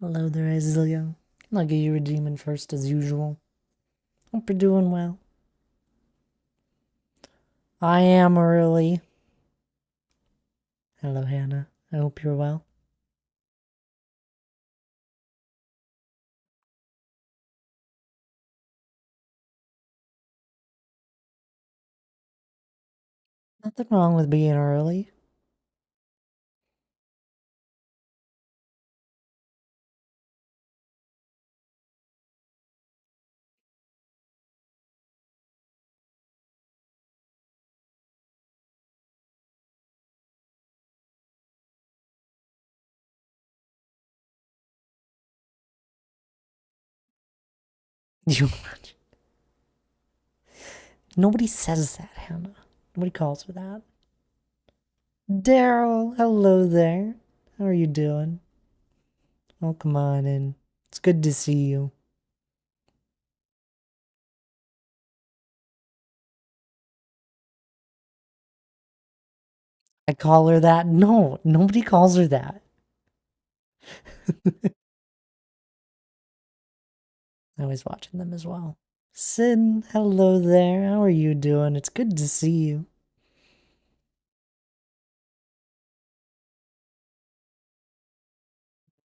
Hello there, Azealia. I'll get you a demon first as usual. Hope you're doing well. I am early. Hello, Hannah. I hope you're well. Nothing wrong with being early. You. Nobody says that, Hannah. Nobody calls for that. Daryl, hello there. How are you doing? Oh, come on in. It's good to see you. I call her that? No, nobody calls her that. I was watching them as well. Sin, hello there. How are you doing? It's good to see you.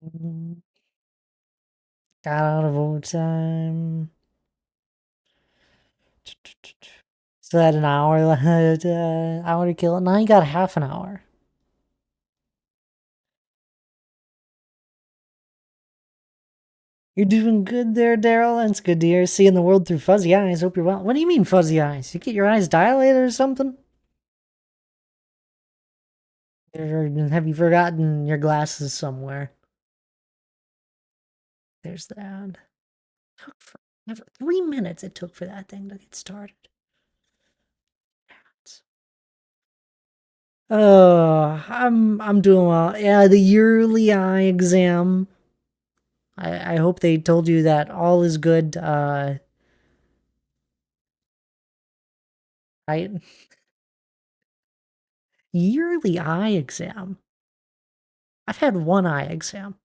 Mm, got out of overtime. So I had an hour, hour to kill it. Now you got half an hour. You're doing good there, Daryl. It's good to hear. Seeing the world through fuzzy eyes. Hope you're well. What do you mean fuzzy eyes? You get your eyes dilated or something? Or have you forgotten your glasses somewhere? There's the ad. Took forever. 3 minutes it took for that thing to get started. Oh, I'm doing well. Yeah, the yearly eye exam. I hope they told you that all is good. I yearly eye exam. I've had one eye exam.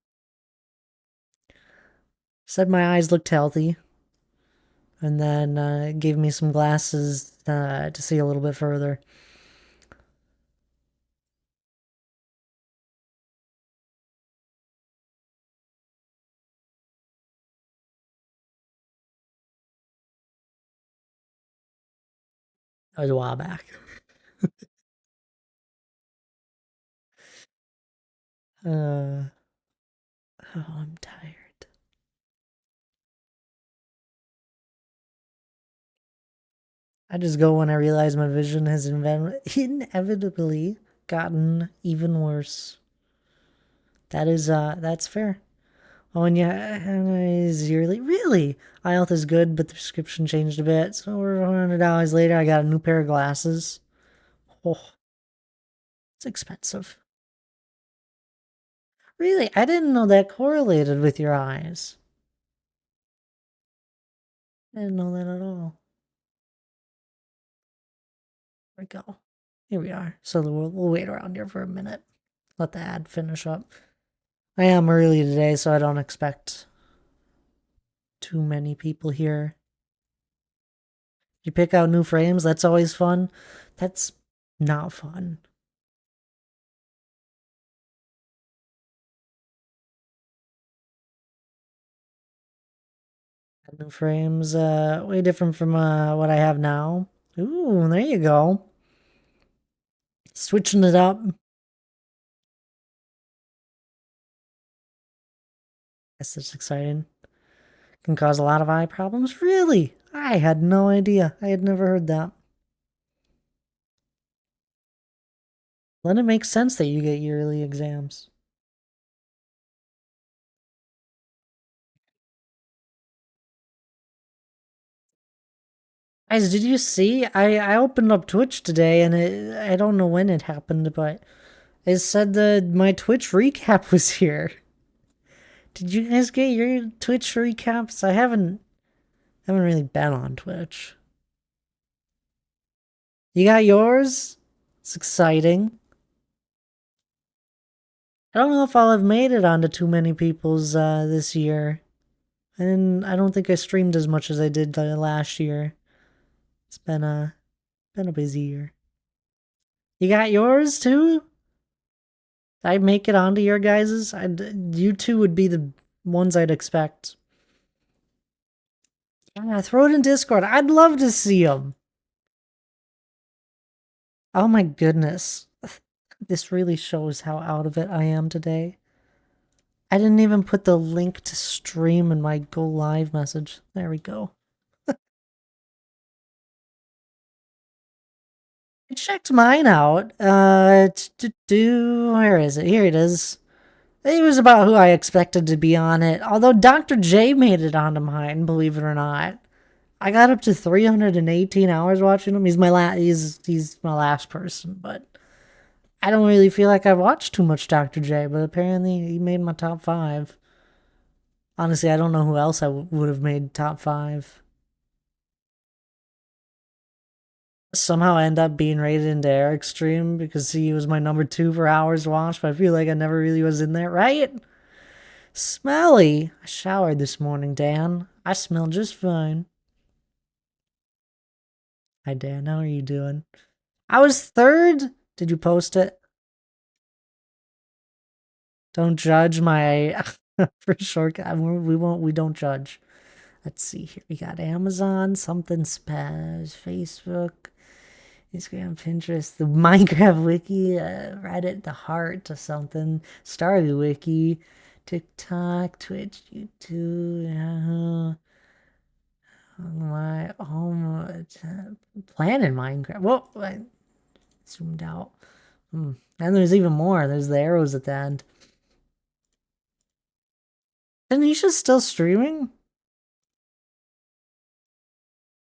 Said my eyes looked healthy, and then gave me some glasses to see a little bit further. That was a while back. Uh, oh, I'm tired. I just go when I realize my vision has inevitably gotten even worse. That's fair. Oh, and yeah, is yearly. Really? Eye health is good, but the prescription changed a bit. So we're $100 later. I got a new pair of glasses. Oh, it's expensive. Really? I didn't know that correlated with your eyes. I didn't know that at all. There we go. Here we are. So we'll wait around here for a minute. Let the ad finish up. I am early today, so I don't expect too many people here. You pick out new frames, that's always fun. That's not fun. New frames, way different from what I have now. Ooh, there you go. Switching it up. Guess that's exciting. Can cause a lot of eye problems. Really? I had no idea. I had never heard that. Then it makes sense that you get yearly exams. Guys, did you see? I opened up Twitch today and I don't know when it happened, but it said that my Twitch recap was here. Did you guys get your Twitch recaps? I haven't really been on Twitch. You got yours? It's exciting. I don't know if I'll have made it onto too many people's this year. And I don't think I streamed as much as I did last year. It's been a busy year. You got yours too? I make it onto your guys's? You two would be the ones I'd expect. Yeah, throw it in Discord. I'd love to see them. Oh my goodness. This really shows how out of it I am today. I didn't even put the link to stream in my go live message. There we go. I checked mine out. Where is it? Here it is. It was about who I expected to be on it. Although Dr. J made it onto mine, believe it or not. I got up to 318 hours watching him. He's my last person, but I don't really feel like I watched too much Dr. J, but apparently he made my top 5. Honestly, I don't know who else I would have made top 5. Somehow I end up being rated into Eric's stream because he was my number 2 for hours watched, but I feel like I never really was in there, right? Smelly. I showered this morning, Dan. I smell just fine. Hi, Dan. How are you doing? I was 3rd. Did you post it? Don't judge my for sure. We don't judge. Let's see here. We got Amazon, something spaz, Facebook, Instagram, Pinterest, the Minecraft wiki, Reddit, the heart or something, Starly wiki, TikTok, Twitch, YouTube, Yahoo. My home planning Minecraft. Whoa, I zoomed out. And there's even more. There's the arrows at the end. Tanisha's still streaming?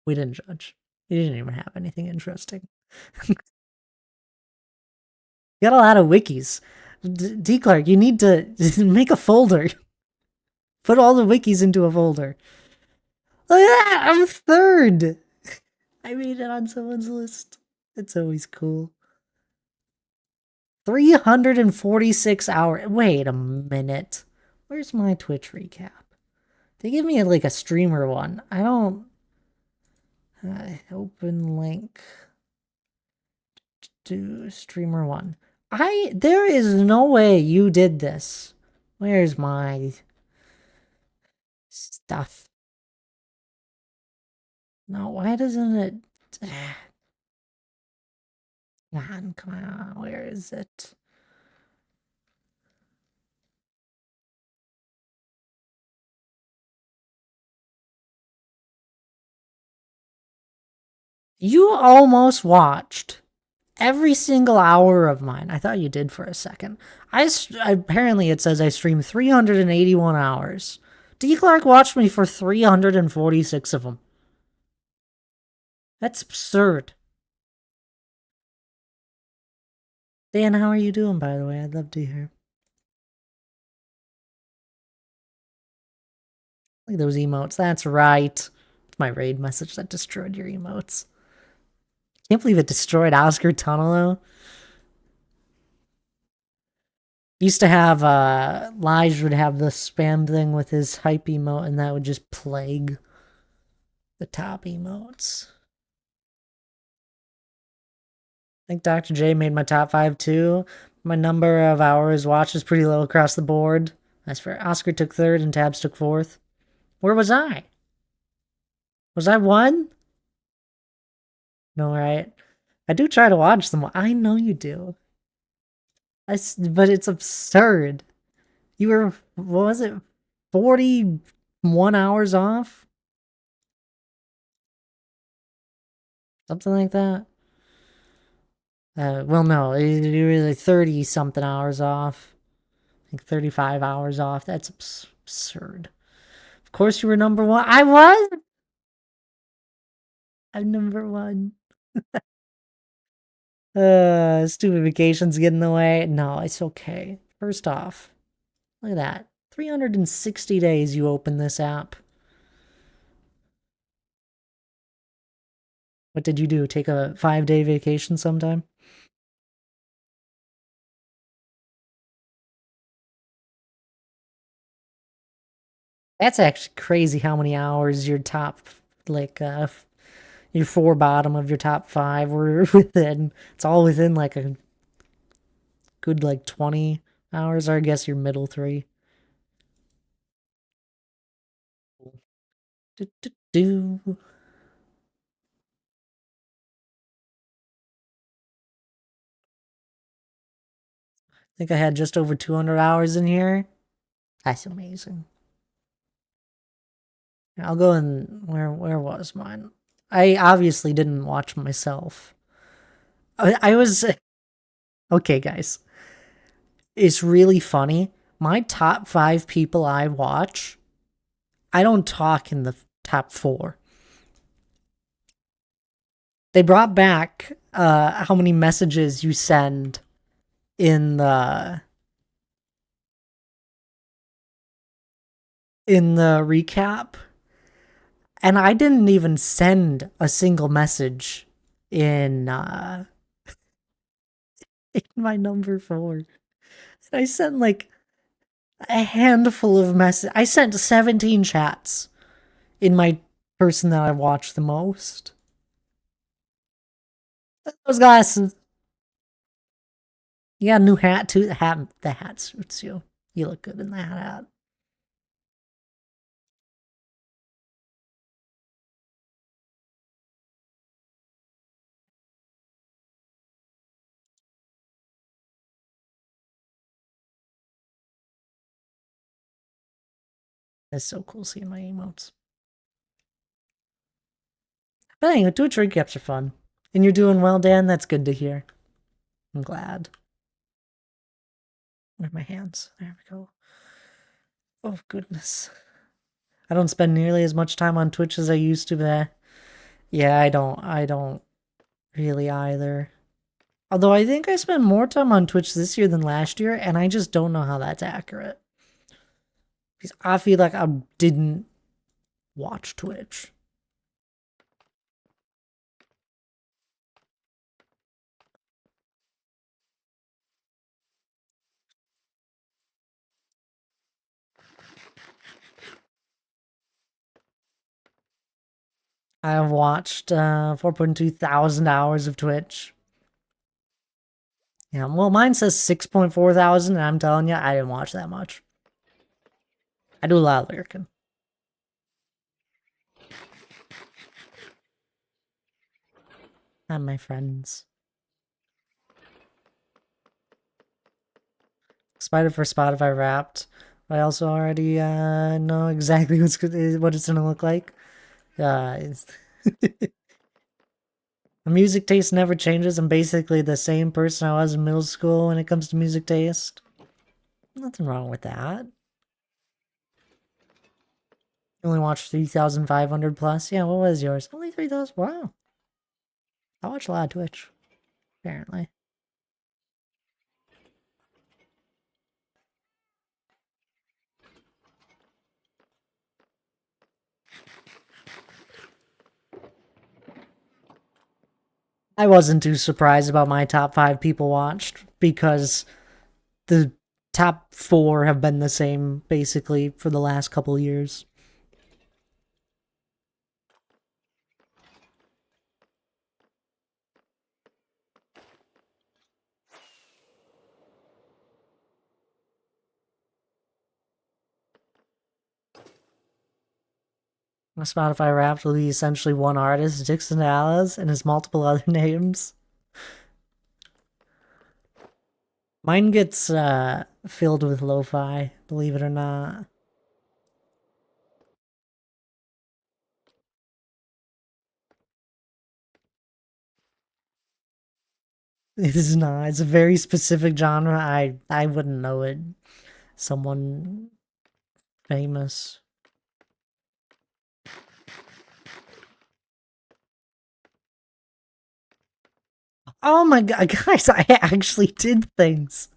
We didn't judge. He didn't even have anything interesting. You got a lot of wikis. D. Clark, you need to make a folder. Put all the wikis into a folder. Look at that! I'm 3rd! I made it on someone's list. It's always cool. 346 hours. Wait a minute. Where's my Twitch recap? They give me like a streamer one. I don't... open link to streamer one. There is no way you did this. Where's my stuff? No, why doesn't it... Come on, where is it? You almost watched every single hour of mine. I thought you did for a second. Apparently it says I streamed 381 hours. D. Clark watched me for 346 of them. That's absurd. Dan, how are you doing, by the way? I'd love to hear. Look at those emotes. That's right. It's my raid message that destroyed your emotes. Can't believe it destroyed Oscar Tunnel, though. Used to have, Lige would have the spam thing with his hype emote, and that would just plague the top emotes. I think Dr. J made my top 5 too. My number of hours watched is pretty low across the board. That's fair. Oscar took 3rd and Tabs took 4th. Where was I? Was I 1? No, right? I do try to watch them. I know you do. But it's absurd. You were, what was it, 41 hours off? Something like that. Well, no, you were like 30 something hours off. I think 35 hours off. That's absurd. Of course, you were number 1. I was. I'm number 1. Stupid vacations get in the way. No, it's okay. First off, look at that. 360 days you open this app. What did you do? Take a 5-day vacation sometime? That's actually crazy how many hours your top, like, your four bottom of your top five were within. It's all within like a good, like, 20 hours, or I guess your middle three. Do, do, do. I think I had just over 200 hours in here. That's amazing. I'll go in. Where was mine? I obviously didn't watch myself. I was okay, guys. It's really funny. My top five people I watch, I don't talk in the top four. They brought back how many messages you send in the recap, and I didn't even send a single message in in my number four. I sent like a handful of messages. I sent 17 chats in my person that I watch the most. Those glasses. You got a new hat too. The hat suits you. You look good in that hat. It's so cool seeing my emotes. But anyway, Twitch recaps are fun. And you're doing well, Dan. That's good to hear. I'm glad. Where are my hands? There we go. Oh, goodness. I don't spend nearly as much time on Twitch as I used to, but yeah, I don't really either. Although I think I spent more time on Twitch this year than last year, and I just don't know how that's accurate. Because I feel like I didn't watch Twitch. I have watched 4.2 thousand hours of Twitch. Yeah, well, mine says 6.4 thousand, and I'm telling you, I didn't watch that much. I do a lot of lurking. And my friends. Excited for Spotify Wrapped. I also already know exactly what it's gonna look like. The music taste never changes. I'm basically the same person I was in middle school when it comes to music taste. Nothing wrong with that. You only watched 3,500 plus? Yeah, what was yours? Only 3,000? Wow. I watch a lot of Twitch, apparently. I wasn't too surprised about my top five people watched because the top four have been the same basically for the last couple years. Spotify Wrapped will be essentially one artist, Dixon Alice, and his multiple other names. Mine gets filled with lo-fi, believe it or not. It is not. It's a very specific genre. I wouldn't know it. Someone famous. Oh my god, guys, I actually did things.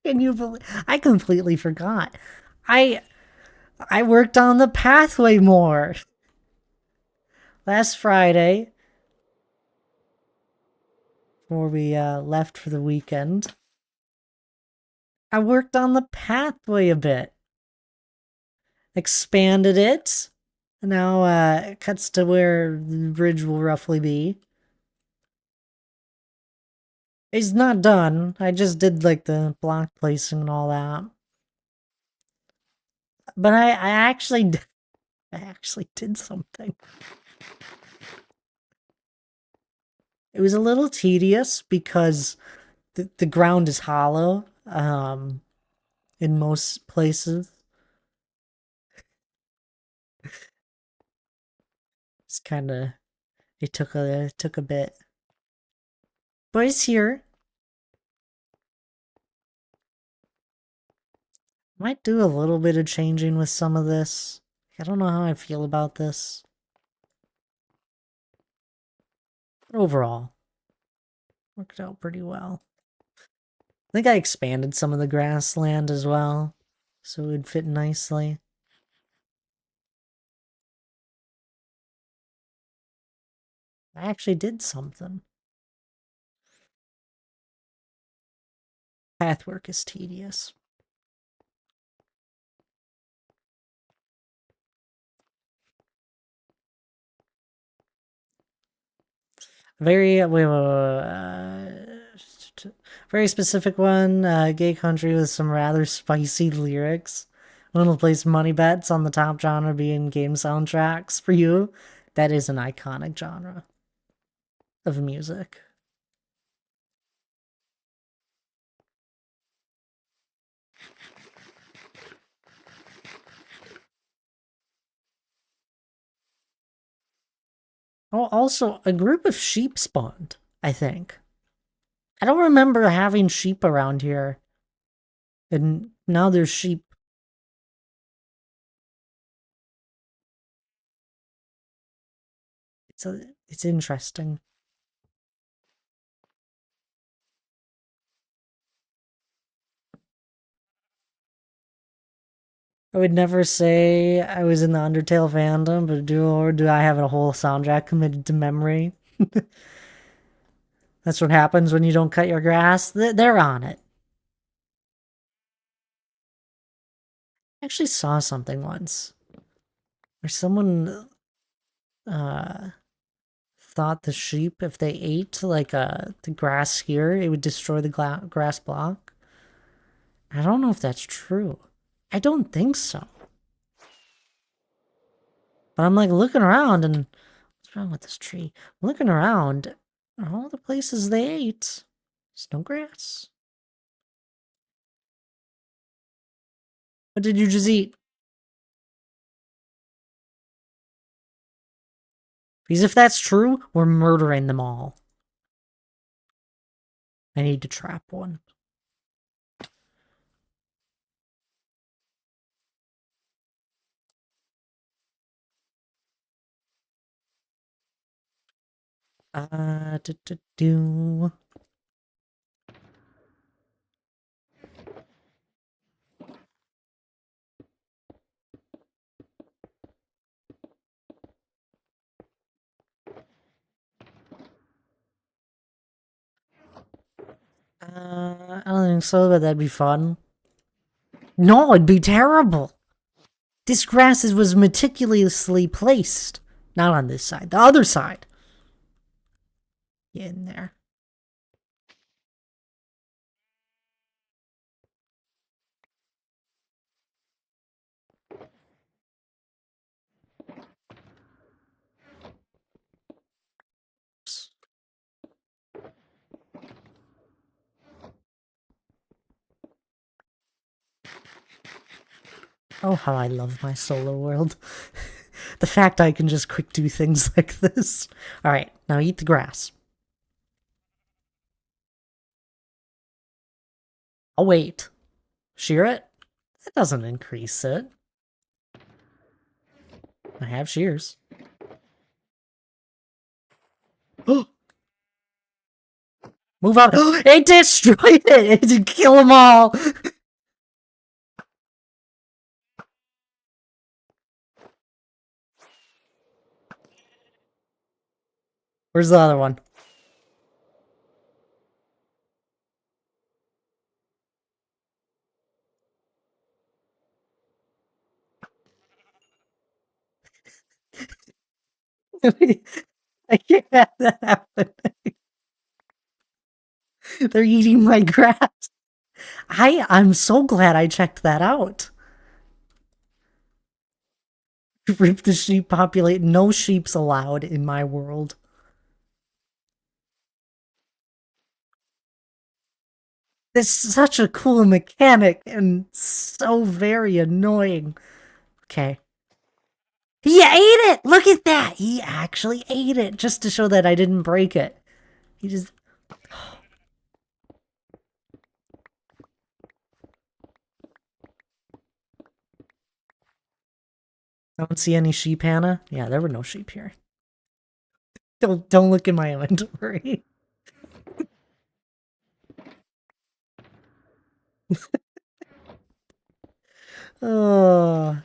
Can you believe? I completely forgot. I I worked on the pathway more last Friday before we left for the weekend. I worked on the pathway a bit. expanded it. Now it cuts to where the bridge will roughly be. It's not done. I just did like the block placing and all that. But I actually I actually did something. It was a little tedious because the ground is hollow in most places. It's kind of it took a bit. But it's here. Might do a little bit of changing with some of this. I don't know how I feel about this. But overall, worked out pretty well. I think I expanded some of the grassland as well, so it would fit nicely. I actually did something. Pathwork is tedious. Very very specific one. Gay country with some rather spicy lyrics. I'm gonna place money bets on the top genre being game soundtracks for you. That is an iconic genre of music. Oh, also a group of sheep spawned, I think. I don't remember having sheep around here. And now there's sheep. It's interesting. I would never say I was in the Undertale fandom, but do I have a whole soundtrack committed to memory? That's what happens when you don't cut your grass. They're on it. I actually saw something once where someone uh thought the sheep, if they ate like the grass here, it would destroy the grass block. I don't know if that's true. I don't think so. But I'm like looking around and what's wrong with this tree? I'm looking around, all the places they ate, there's no grass. What did you just eat? Because if that's true, we're murdering them all. I need to trap one. Do. I don't think so, but that'd be fun. No, it'd be terrible. This grass was meticulously placed. Not on this side, the other side. Get in there. Oh, how I love my solo world. The fact I can just quick do things like this. Alright, now eat the grass. I'll wait. Shear it? That doesn't increase it. I have shears. Move out. It destroyed it! It did kill them all! Where's the other one? I can't have that happen. They're eating my grass. I'm so glad I checked that out. Rip the sheep populate. No sheep's allowed in my world. This is such a cool mechanic and so very annoying. Okay. He ate it! Look at that! He actually ate it just to show that I didn't break it. He just. I don't see any sheep, Hannah. Yeah, there were no sheep here. Don't look in my inventory. Oh,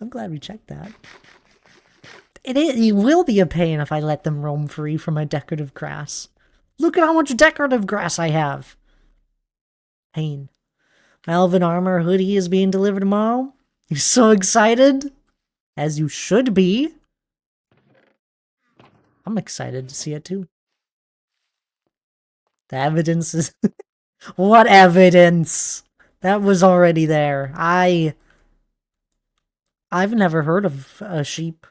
I'm glad we checked that. It will be a pain if I let them roam free from my decorative grass. Look at how much decorative grass I have. Pain. My elven armor hoodie is being delivered tomorrow. You're so excited. As you should be. I'm excited to see it too. The evidence is... What evidence? That was already there. I've never heard of a sheep.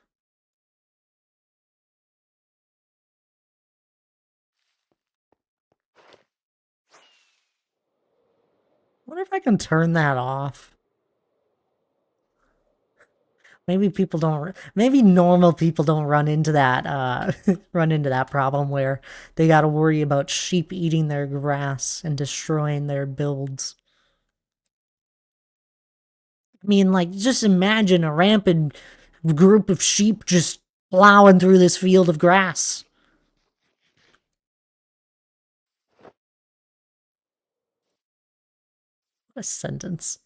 I wonder if I can turn that off. Maybe people don't. Maybe normal people don't run into that. Run into that problem where they got to worry about sheep eating their grass and destroying their builds. I mean, like, just imagine a rampant group of sheep just plowing through this field of grass. What a sentence.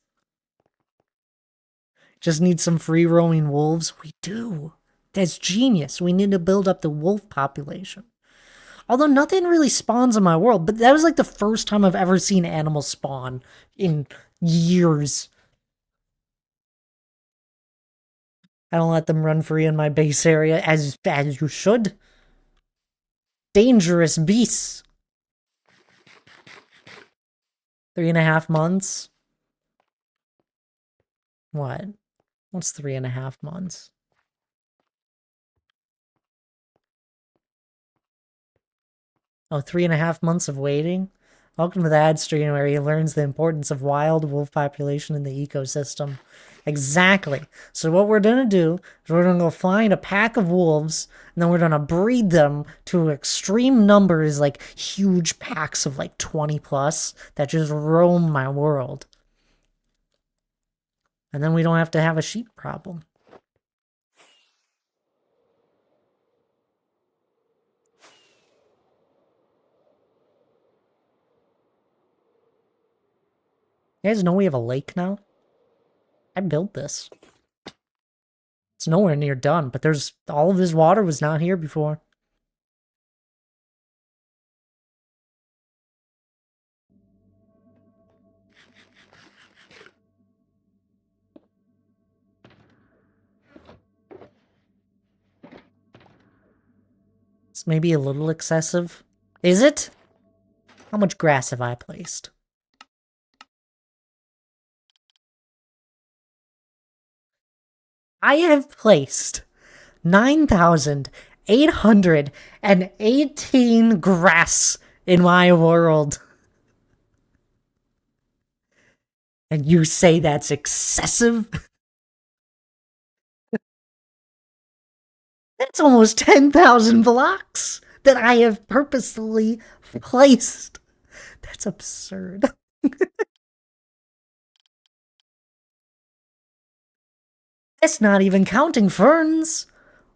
Just need some free roaming wolves? We do. That's genius. We need to build up the wolf population. Although nothing really spawns in my world, but that was like the first time I've ever seen animals spawn in years. I don't let them run free in my base area, as you should. Dangerous beasts. 3.5 months? What? What's 3.5 months? Oh, 3.5 months of waiting? Welcome to the ad stream where he learns the importance of wild wolf population in the ecosystem. Exactly. So what we're going to do is we're going to go find a pack of wolves, and then we're going to breed them to extreme numbers, like huge packs of like 20 plus that just roam my world. And then we don't have to have a sheep problem. You guys know we have a lake now? I built this. It's nowhere near done, but there's all of this water was not here before. It's maybe a little excessive. Is it? How much grass have I placed? I have placed 9,818 grass in my world. And you say that's excessive? That's almost 10,000 blocks that I have purposely placed. That's absurd. That's not even counting ferns.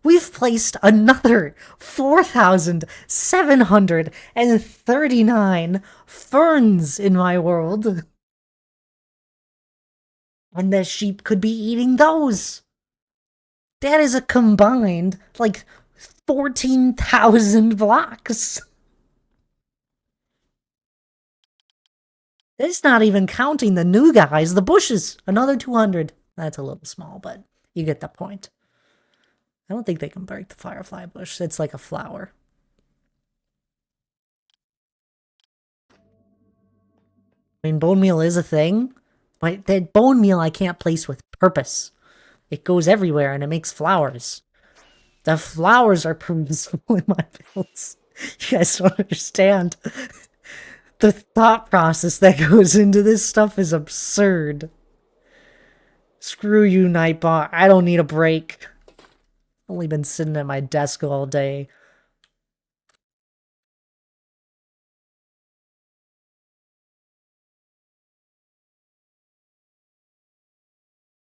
We've placed another 4,739 ferns in my world. And the sheep could be eating those. That is a combined, like, 14,000 blocks. It's not even counting the new guys, the bushes. Another 200. That's a little small, but you get the point. I don't think they can break the firefly bush. It's like a flower. I mean, bone meal is a thing, but that bone meal I can't place with purpose. It goes everywhere and it makes flowers. The flowers are permissible in my builds. You guys don't understand. The thought process that goes into this stuff is absurd. Screw you, Nightbot. I don't need a break. Only been sitting at my desk all day.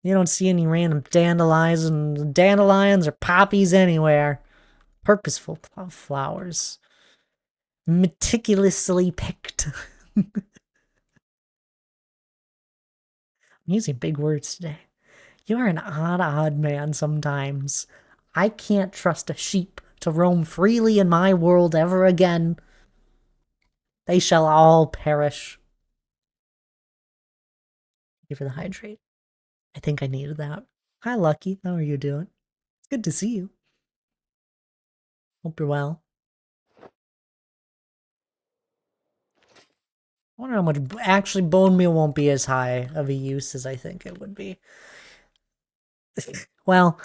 You don't see any random dandelions or poppies anywhere. Purposeful flowers. Meticulously picked. I'm using big words today. You are an odd man sometimes. I can't trust a sheep to roam freely in my world ever again. They shall all perish. Thank you for the hydrate. I think I needed that. Hi, Lucky. How are you doing? It's good to see you. Hope you're well. I wonder how much... Actually, bone meal won't be as high of a use as I think it would be. Well,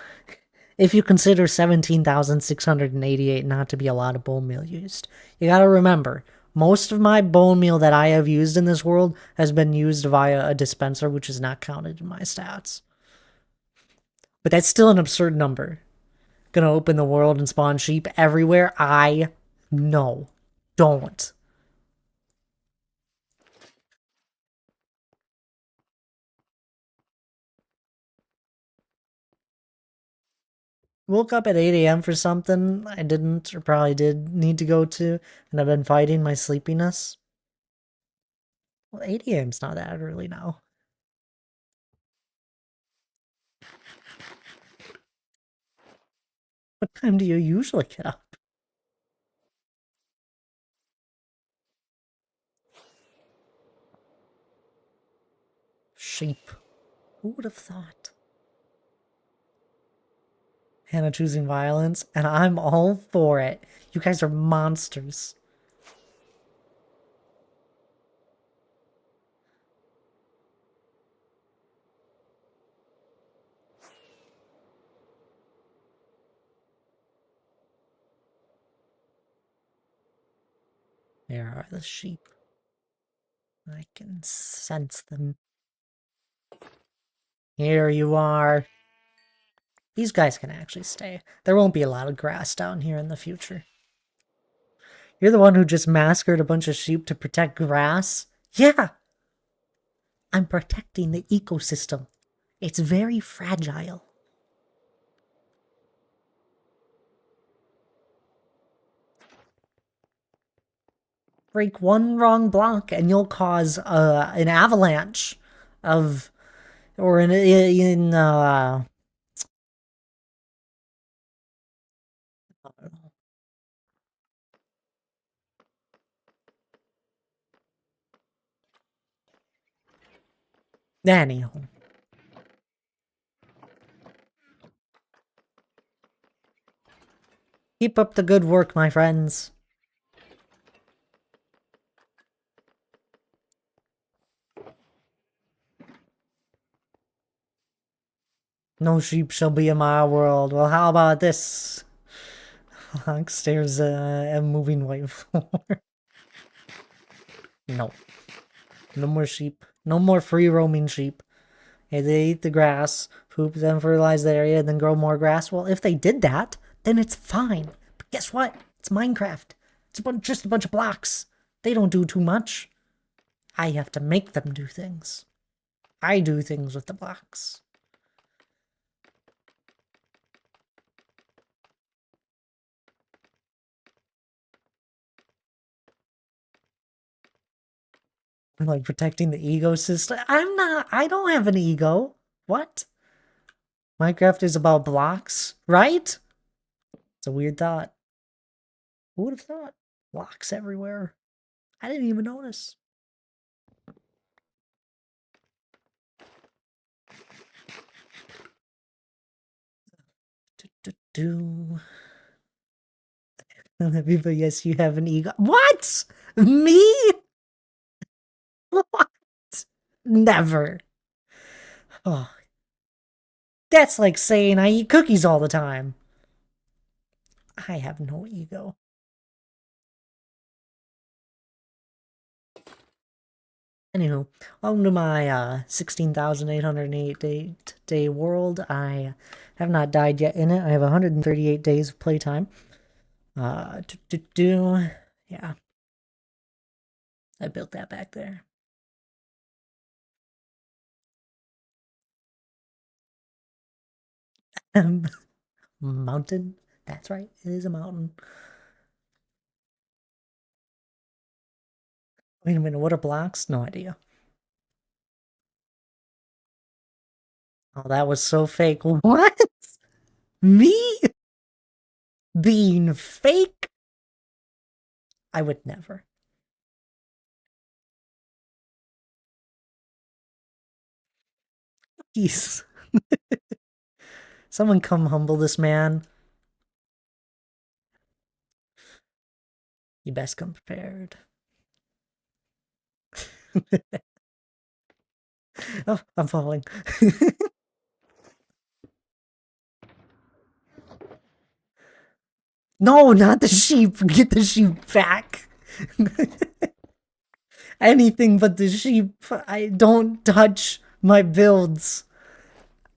if you consider 17,688 not to be a lot of bone meal used, you gotta remember, most of my bone meal that I have used in this world has been used via a dispenser, which is not counted in my stats. But that's still an absurd number. Gonna open the world and spawn sheep everywhere? No. Don't. Woke up at 8 a.m. for something I didn't or probably did need to go to, and I've been fighting my sleepiness. Well, 8 a.m.'s not that early now. What time do you usually get up? Sheep. Who would have thought? Hannah choosing violence, and I'm all for it. You guys are monsters. There are the sheep. I can sense them. Here you are. These guys can actually stay. There won't be a lot of grass down here in the future. You're the one who just massacred a bunch of sheep to protect grass? Yeah! I'm protecting the ecosystem. It's very fragile. Break one wrong block and you'll cause an avalanche of... Or in I don't know. Anyhow. Keep up the good work, my friends. No sheep shall be in my world. Well, how about this? Honk stares a moving white floor. No. No more sheep. No more free roaming sheep. Okay, they eat the grass, poop, then fertilize the area, then grow more grass. Well, if they did that, then it's fine. But guess what? It's Minecraft. It's just a bunch of blocks. They don't do too much. I have to make them do things. I do things with the blocks. Like protecting the ecosystem. I don't have an ego. What? Minecraft is about blocks, right? It's a weird thought. Who would have thought? Blocks everywhere. I didn't even notice. Do everybody, yes, you have an ego. What? Me? What? Never. Oh, that's like saying I eat cookies all the time. I have no ego. Anywho, welcome to my 16,808 day world. I have not died yet in it. I have 138 days of playtime. Yeah. I built that back there. Mountain. That's right. It is a mountain. Wait a minute. What are blocks? No idea. Oh, that was so fake. What? Me being fake? I would never. Jeez. Someone come humble this man. You best come prepared. Oh, I'm falling. No, not the sheep. Get the sheep back. Anything but the sheep. I don't touch my builds.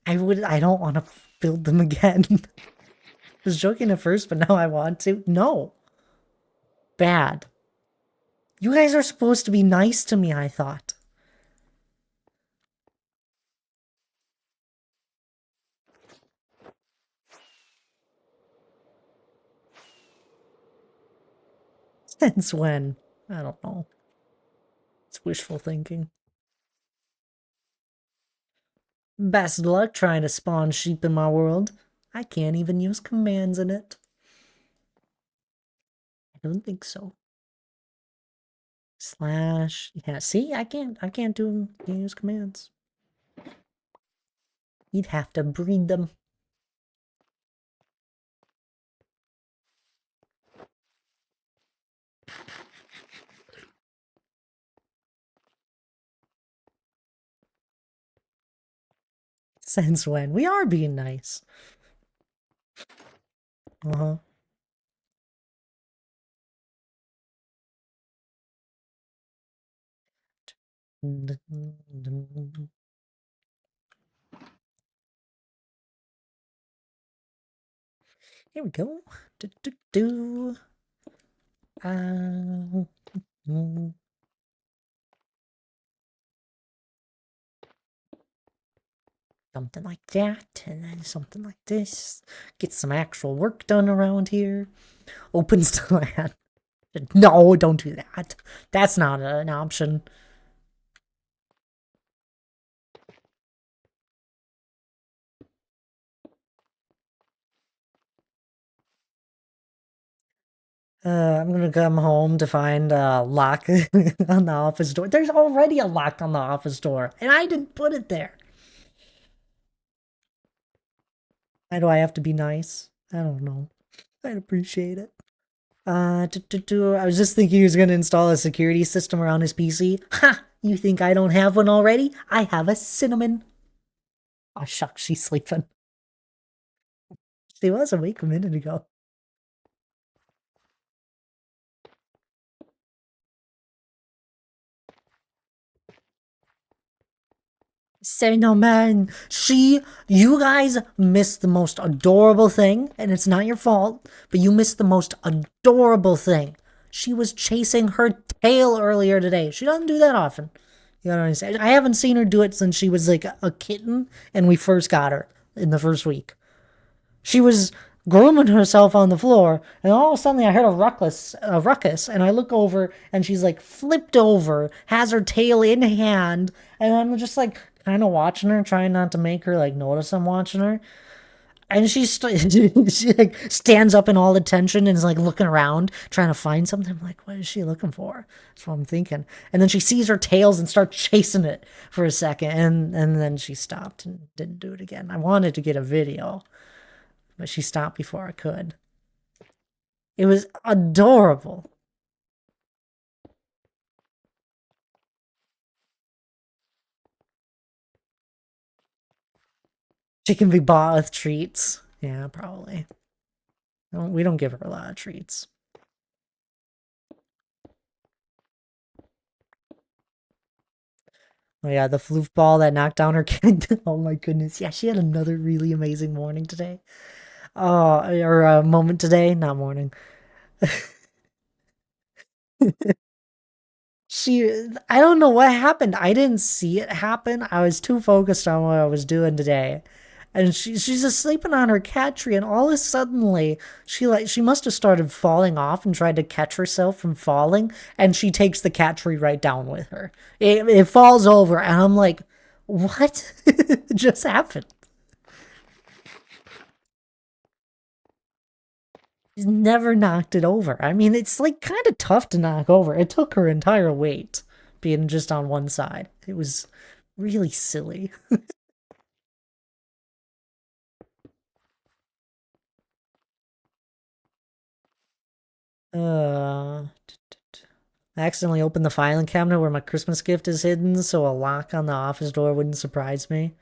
I don't want to build them again. I was joking at first, but now I want to. No. Bad. You guys are supposed to be nice to me, I thought. Since when? I don't know. It's wishful thinking. Best luck trying to spawn sheep in my world. I can't even use commands in it. I don't think so. Slash. Yeah, see, I can't use commands. You'd have to breed them. Since when? We are being nice. Uh-huh. Here we go. Do, do, do. Something like that, and then something like this. Get some actual work done around here. Opens to land. No, don't do that. That's not an option. I'm gonna come home to find a lock on the office door. There's already a lock on the office door, and I didn't put it there. Why do I have to be nice? I don't know. I'd appreciate it. I was just thinking he was gonna install a security system around his PC. Ha! You think I don't have one already? I have a cinnamon. Oh, shucks, she's sleeping. She was awake a minute ago. Cinnamon! You guys missed the most adorable thing, and it's not your fault, but you missed the most adorable thing. She was chasing her tail earlier today. She doesn't do that often. You know what I'm saying? I haven't seen her do it since she was like a kitten and we first got her in the first week. She was grooming herself on the floor, and all of a sudden I heard a ruckus, and I look over, and she's like flipped over, has her tail in hand, and I'm just like kind of watching her, trying not to make her like notice I'm watching her. And she like stands up in all attention and is like looking around, trying to find something. I'm like, what is she looking for? That's what I'm thinking. And then she sees her tails and starts chasing it for a second, and then she stopped and didn't do it again. I wanted to get a video, but she stopped before I could. It was adorable. She can be bought with treats. Yeah, probably. We don't give her a lot of treats. Oh yeah, the floof ball that knocked down her kid. Oh my goodness. Yeah, she had another really amazing morning today. Oh, or moment today, not morning. I don't know what happened. I didn't see it happen. I was too focused on what I was doing today. And she's just sleeping on her cat tree, and all of a suddenly she must have started falling off and tried to catch herself from falling, and she takes the cat tree right down with her. It falls over, and I'm like, what just happened? She's never knocked it over. I mean, it's like kind of tough to knock over. It took her entire weight being just on one side. It was really silly. Uh, I accidentally opened the filing cabinet where my Christmas gift is hidden, so a lock on the office door wouldn't surprise me.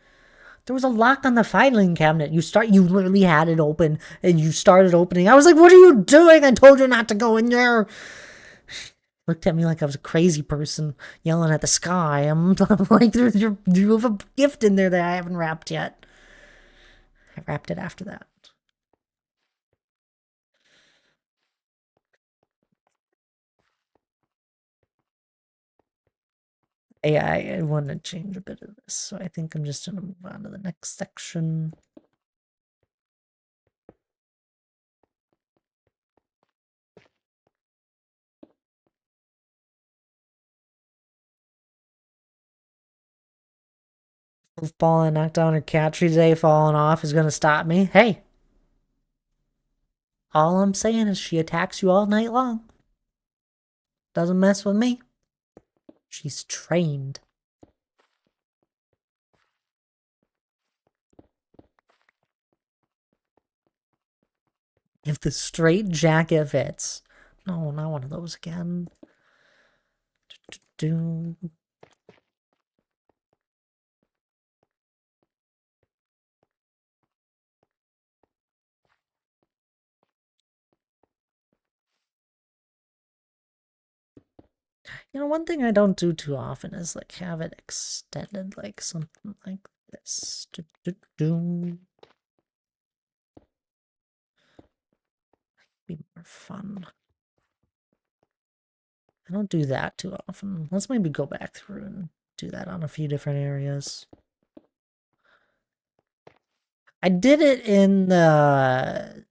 There was a lock on the filing cabinet. You literally had it open, and you started opening. I was like, "What are you doing? I told you not to go in there." Looked at me like I was a crazy person yelling at the sky. I'm like, you have a gift in there that I haven't wrapped yet. I wrapped it after that. I want to change a bit of this, so I think I'm just going to move on to the next section. Ball and knocked down her cat tree today, falling off is going to stop me. Hey, all I'm saying is she attacks you all night long. Doesn't mess with me. She's trained. If the straight jacket fits. No, not one of those again. Do. You know, one thing I don't do too often is like have it extended like something like this. Be more fun. I don't do that too often. Let's maybe go back through and do that on a few different areas. I did it in the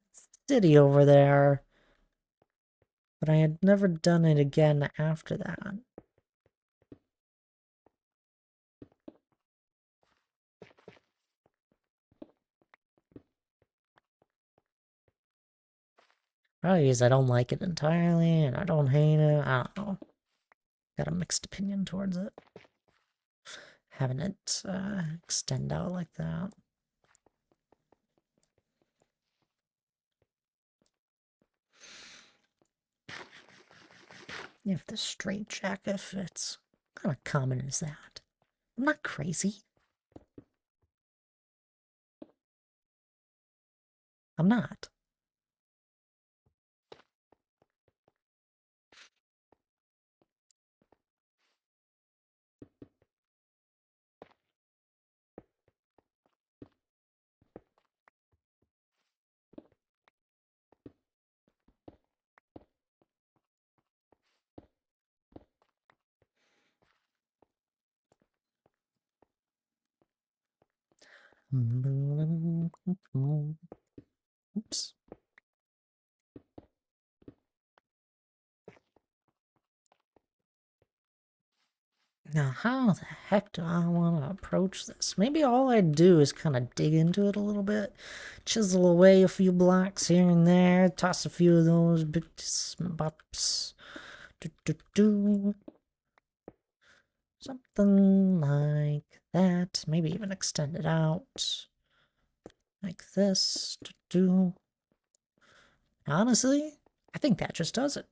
city over there, but I had never done it again after that. Probably because I don't like it entirely, and I don't hate it. I don't know. Got a mixed opinion towards it. Having it extend out like that. If the straight jacket fits. What kind of comment is that? I'm not crazy. I'm not. Oops. Now, how the heck do I want to approach this? Maybe all I do is kind of dig into it a little bit, chisel away a few blocks here and there, toss a few of those bits and bops. Something like that. Maybe even extend it out. like this. Do. Honestly, I think that just does it.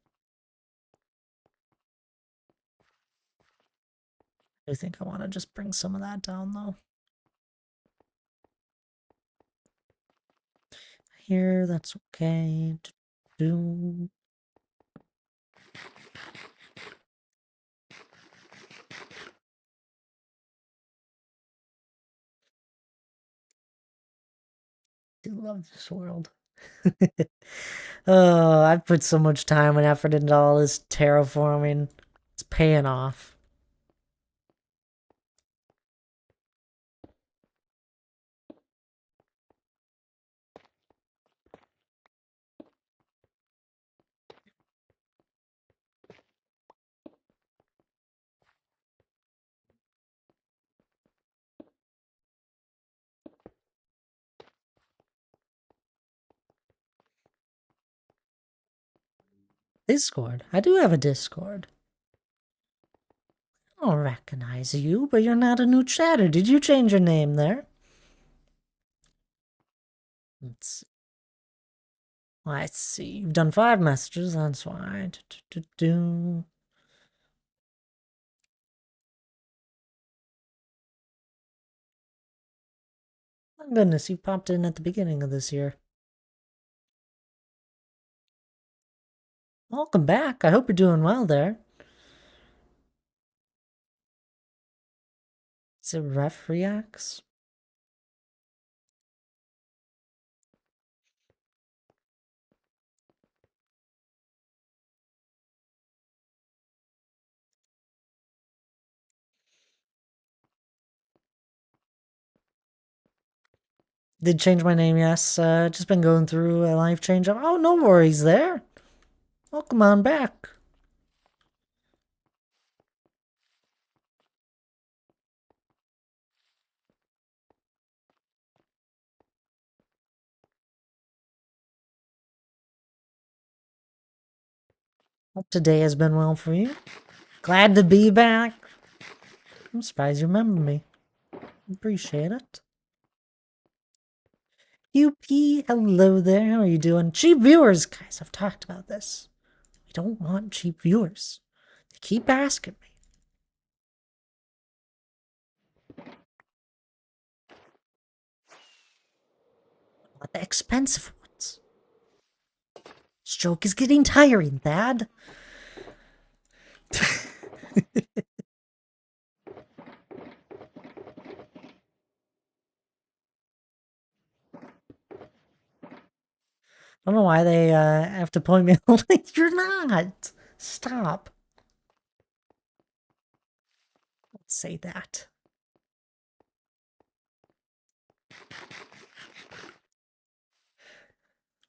I think I want to just bring some of that down though. Here, that's okay. Do. I love this world. Oh, I've put so much time and effort into all this terraforming. It's paying off. Discord. I do have a Discord. I don't recognize you, but you're not a new chatter. Did you change your name there? Let's see. You've done 5 messages. That's why. My goodness, you popped in at the beginning of this year. Welcome back. I hope you're doing well there. Is it Ref Reacts? Did change my name, yes. Just been going through a life change. Oh, no worries there. Welcome on back. Hope today has been well for you. Glad to be back. I'm surprised you remember me. Appreciate it. UP, hello there. How are you doing? Cheap viewers, guys, I've talked about this. We don't want cheap viewers. They keep asking me. I want the expensive ones. This joke is getting tiring, Thad. I don't know why they have to point me out like you're not. Stop. Don't say that.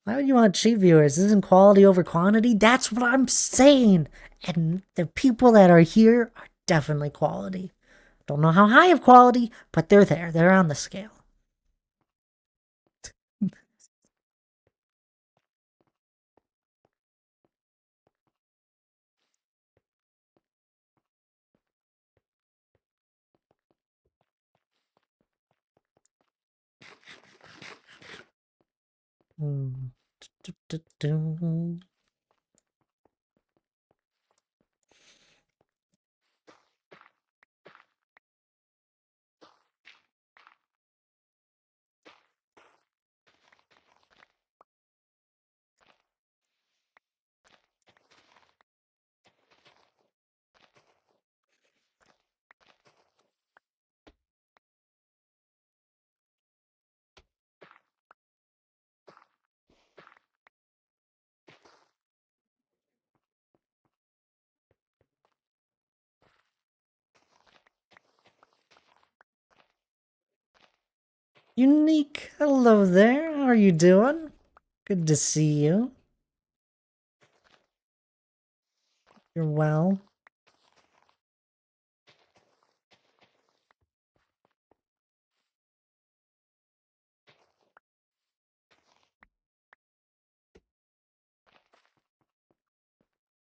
Why would you want cheap viewers? Isn't quality over quantity? That's what I'm saying. And the people that are here are definitely quality. Don't know how high of quality, but they're there. They're on the scale. Hmm. Unique, hello there. How are you doing? Good to see you. You're well.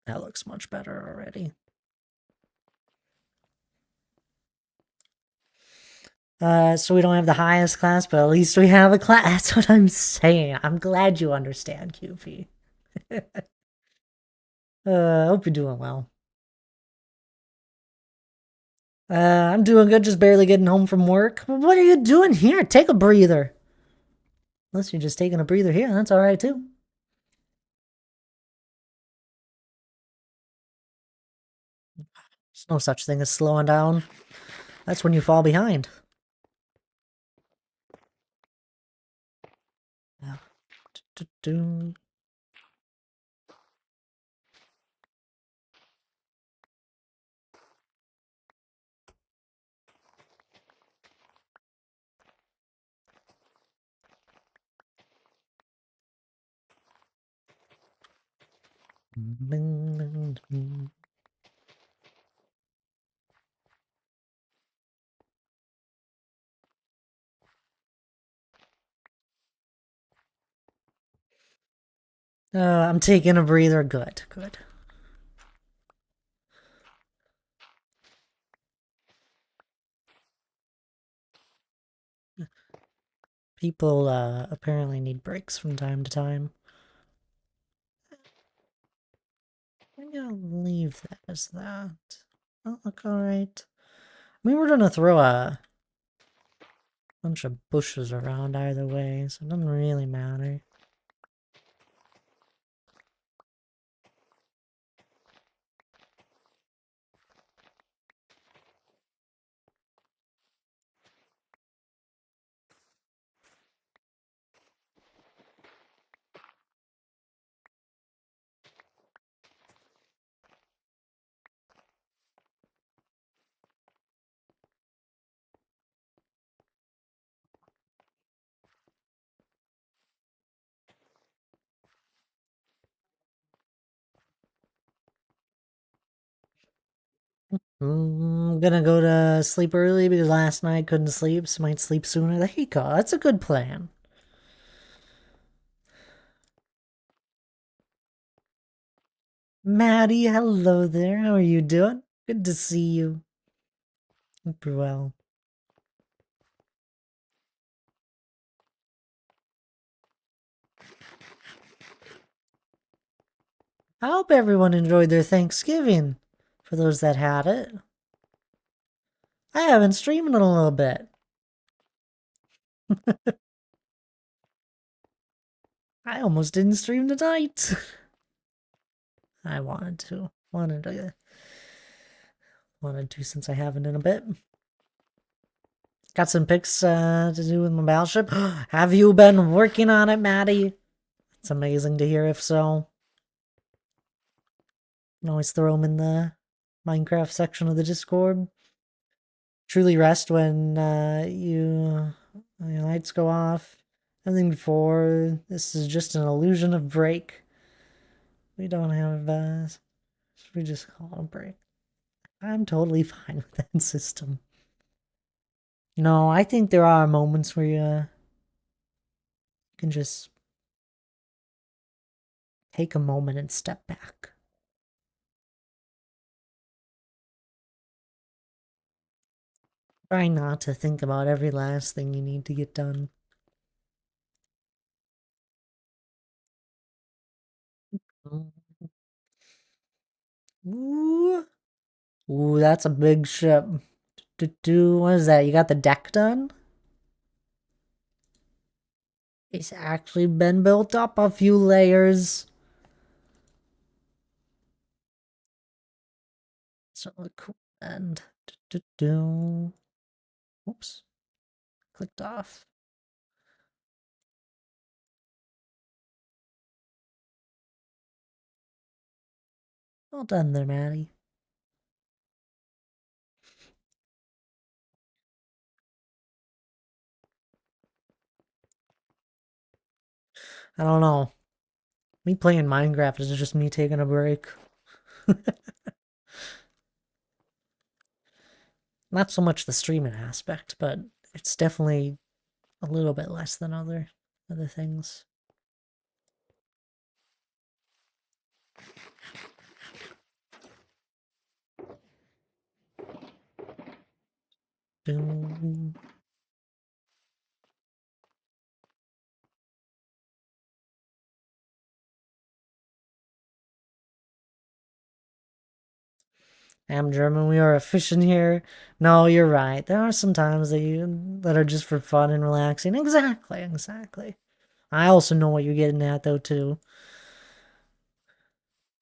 That looks much better already. So we don't have the highest class, but at least we have a class. That's what I'm saying. I'm glad you understand, QP. I hope you're doing well. I'm doing good, just barely getting home from work. What are you doing here? Take a breather. Unless you're just taking a breather here, that's alright too. There's no such thing as slowing down. That's when you fall behind. Yeah. Do-do-do. I'm taking a breather. Good, good. People apparently need breaks from time to time. I'm gonna leave that as that. Oh, look alright. I mean, we're gonna throw a bunch of bushes around either way, so it doesn't really matter. I'm gonna go to sleep early because last night couldn't sleep, so might sleep sooner. There you go. That's a good plan. Maddie, hello there. How are you doing? Good to see you. Hope you're well. I hope everyone enjoyed their Thanksgiving. For those that had it. I haven't streamed in a little bit. I almost didn't stream tonight. I wanted to. Wanted to since I haven't in a bit. Got some pics to do with my battleship. Have you been working on it, Maddie? It's amazing to hear if so. You can always throw them in the Minecraft section of the Discord. Truly rest when your lights go off. Nothing before. This is just an illusion of break. We don't have we just call it a break. I'm totally fine with that system. No, I think there are moments where you can just take a moment and step back. Try not to think about every last thing you need to get done. Ooh. Ooh, that's a big ship. What is that? You got the deck done? It's actually been built up a few layers. So cool. And oops, clicked off. Well done there, Maddie. I don't know. Me playing Minecraft is just me taking a break. Not so much the streaming aspect, but it's definitely a little bit less than other things. Boom. I'm German, we are efficient here. No, you're right. There are some times that are just for fun and relaxing. Exactly. I also know what you're getting at, though, too.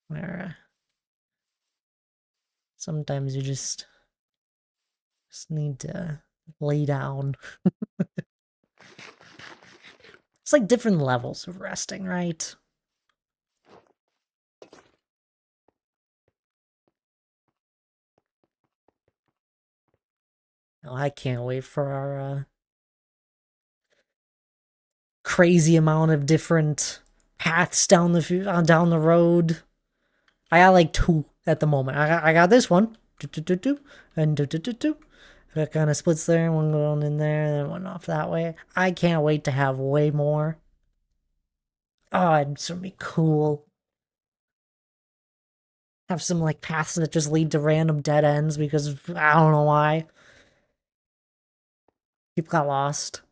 Where sometimes you just need to lay down. It's like different levels of resting, right? Oh, I can't wait for our crazy amount of different paths down the road. I got like 2 at the moment. I got this one, and It kind of splits there, one going in there, and then one off that way. I can't wait to have way more. Oh, it's gonna be cool. Have some like paths that just lead to random dead ends because I don't know why. People got lost.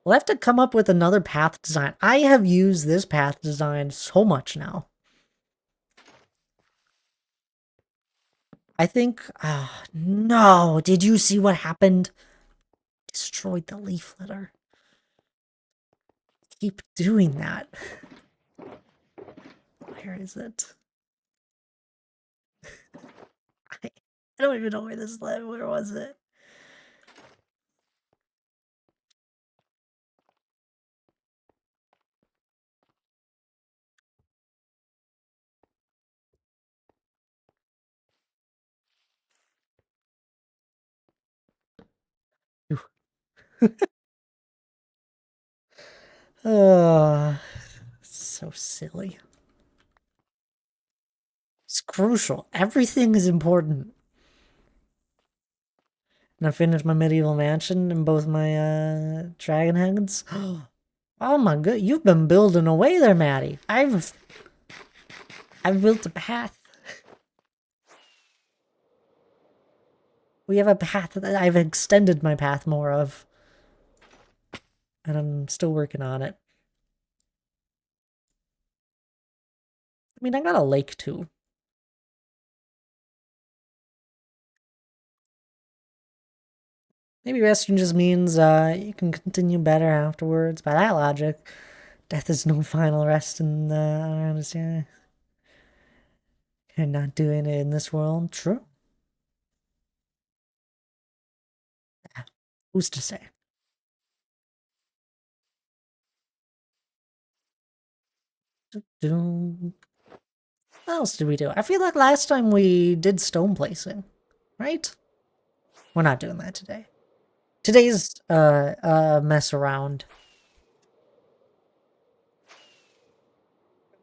We'll have to come up with another path design. I have used this path design so much now. I think, no, did you see what happened? Destroyed the leaf litter. Keep doing that. Where is it? I don't even know where this led. Where was it? Oh, so silly. It's crucial. Everything is important. And I finished my medieval mansion and both my dragon heads. Oh my good, you've been building away there, Maddie. I've built a path. We have a path that I've extended my path more of. And I'm still working on it. I mean, I got a lake too. Maybe resting just means you can continue better afterwards. By that logic, death is no final rest, and I understand. You're not doing it in this world. True. Who's to say? What else did we do? I feel like last time we did stone placing, right? We're not doing that today. Today's mess around.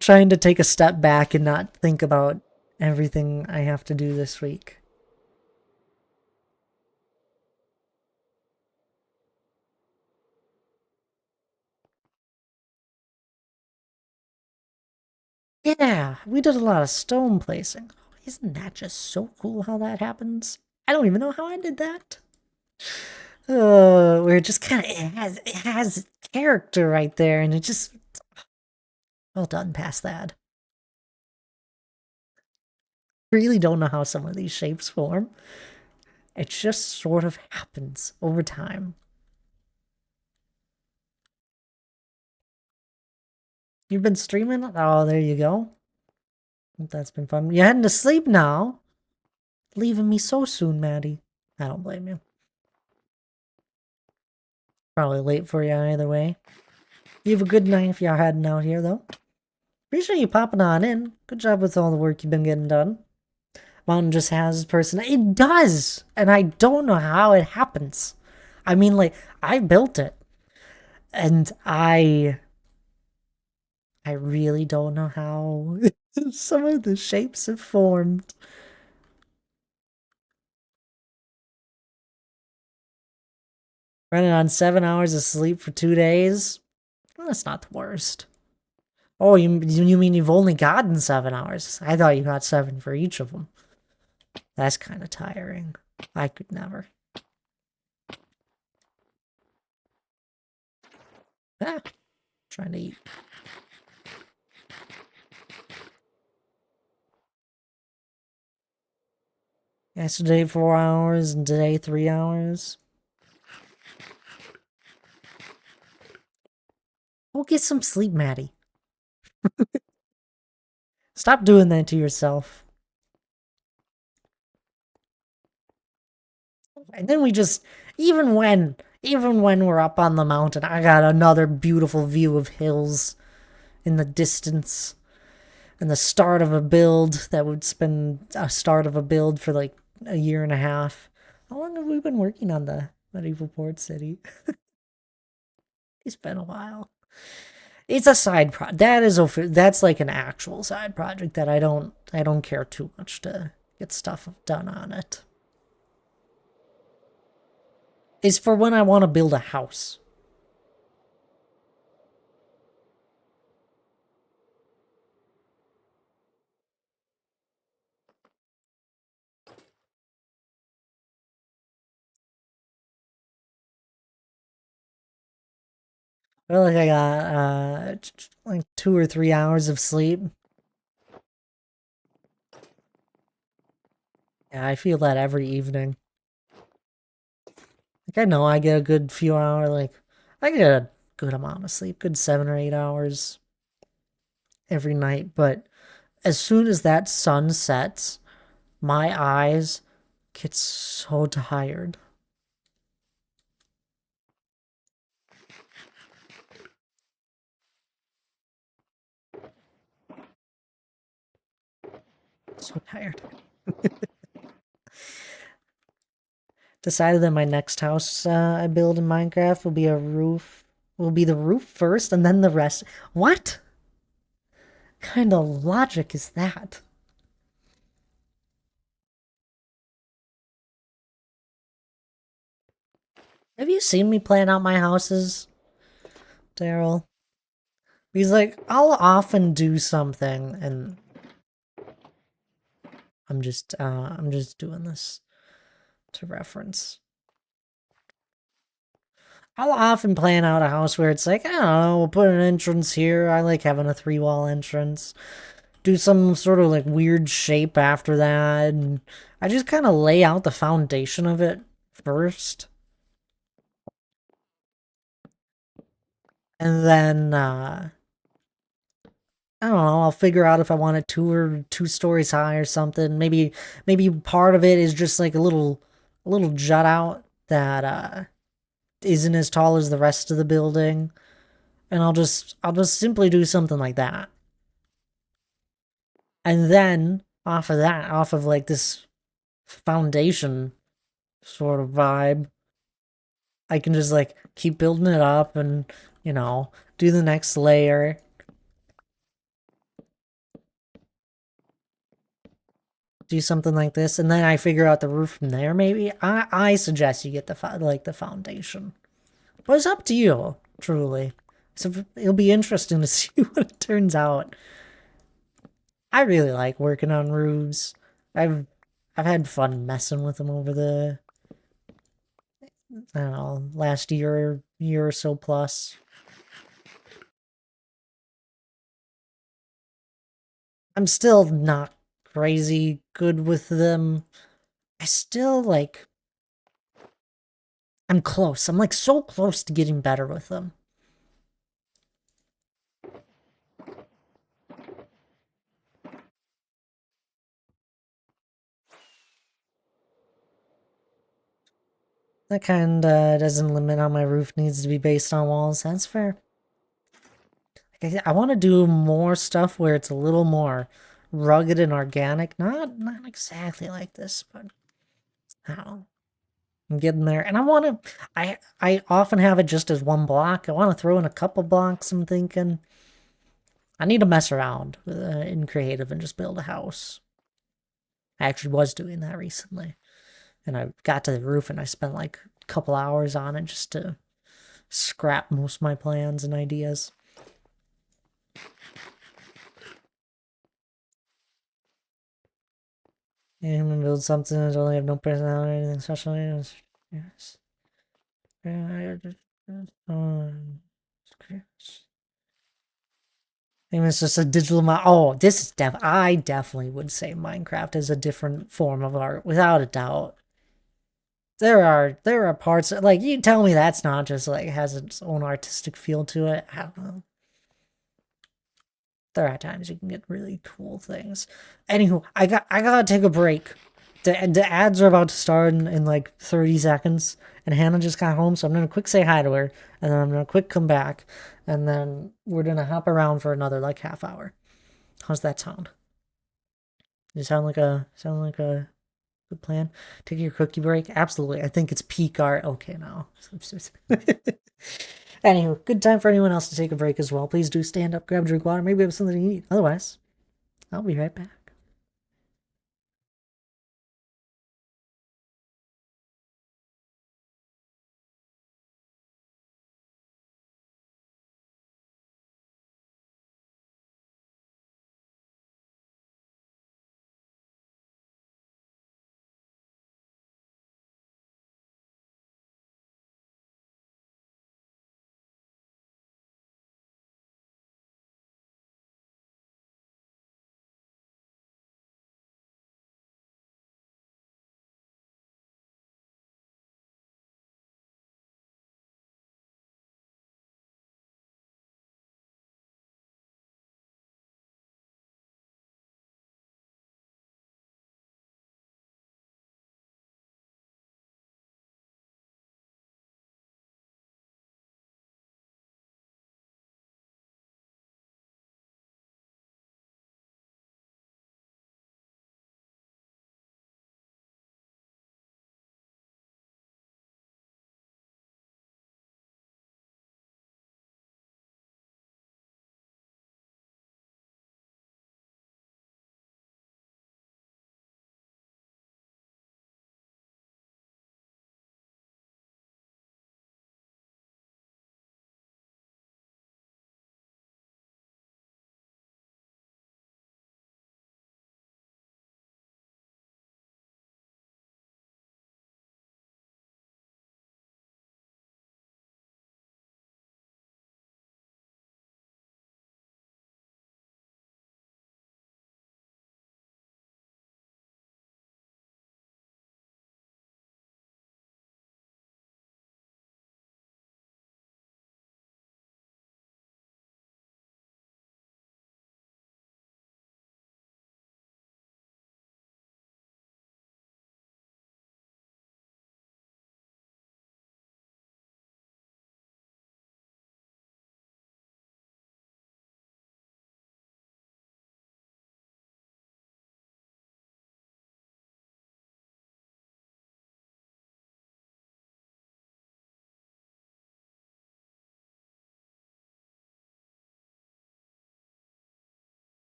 Trying to take a step back and not think about everything I have to do this week. Yeah, we did a lot of stone placing. Isn't that just so cool how that happens? I don't even know how I did that. Where it just kind of it has character right there, and it just well done past that. Really don't know how some of these shapes form. It just sort of happens over time. You've been streaming? Oh, there you go. That's been fun. You're heading to sleep now. Leaving me so soon, Maddie. I don't blame you. Probably late for you either way. You have a good night if you're heading out here, though. Appreciate you popping on in. Good job with all the work you've been getting done. Mountain just has person. It does! And I don't know how it happens. I mean, like, I built it. And I really don't know how some of the shapes have formed. Running on 7 hours of sleep for 2 days? Well, that's not the worst. Oh, you mean you've only gotten 7 hours? I thought you got 7 for each of them. That's kind of tiring. I could never. Ah, trying to eat. Yesterday 4 hours and today 3 hours. Go get some sleep, Maddie. Stop doing that to yourself. And then we just, even when we're up on the mountain, I got another beautiful view of hills in the distance. And the start of a build that would spend a start of a build for like a year and a half. How long have we been working on the medieval port city? It's been a while. It's a side project. That's like an actual side project that I don't care too much to get stuff done on it. It's for when I want to build a house. I feel like I got like 2 or 3 hours of sleep. Yeah, I feel that every evening. Like I know I get a good few hours, like I get a good amount of sleep, good 7 or 8 hours every night, but as soon as that sun sets, my eyes get so tired. So tired. Decided that my next house I build in Minecraft will be a roof. Will be the roof first and then the rest. What kind of logic is that? Have you seen me plan out my houses, Daryl? Because like I'll often do something and I'm just doing this to reference. I'll often plan out a house where it's like, I don't know, we'll put an entrance here. I like having a 3-wall entrance. Do some sort of like weird shape after that. And I just kind of lay out the foundation of it first. And then, I don't know, I'll figure out if I want it 2 stories high or something. Maybe part of it is just like a little jut out that, isn't as tall as the rest of the building. And I'll just simply do something like that. And then off of that, off of like this foundation sort of vibe, I can just like keep building it up and, do the next layer. Do something like this, and then I figure out the roof from there. Maybe I suggest you get the foundation, but it's up to you, truly. So it'll be interesting to see what it turns out. I really like working on roofs. I've had fun messing with them over the, I don't know, last year or so plus. I'm still not crazy good with them. I still like, I'm close. I'm like so close to getting better with them. That kinda doesn't limit how my roof needs to be based on walls. That's fair. Like, I want to do more stuff where it's a little more rugged and organic. Not exactly like this, but I don't know. I'm getting there. And I often have it just as one block. I want to throw in a couple blocks, I'm thinking. I need to mess around in creative and just build a house. I actually was doing that recently. And I got to the roof and I spent like a couple hours on it just to scrap most of my plans and ideas. Yeah, I'm gonna build something that only have no personality or anything special. Yes. Yeah, Maybe it's just a digital Oh, this is I definitely would say Minecraft is a different form of art, without a doubt. There are parts like you tell me that's not just like has its own artistic feel to it. I don't know. There are times you can get really cool things. Anywho, I gotta take a break. The ads are about to start in like 30 seconds, and Hannah just got home, so I'm gonna quick say hi to her, and then I'm gonna quick come back, and then we're gonna hop around for another like half hour. How's that sound? Does it sound like a good plan? Take your cookie break? Absolutely. I think it's peak art. Okay, now. Anywho, good time for anyone else to take a break as well. Please do stand up, grab a drink of water, maybe have something to eat. Otherwise, I'll be right back.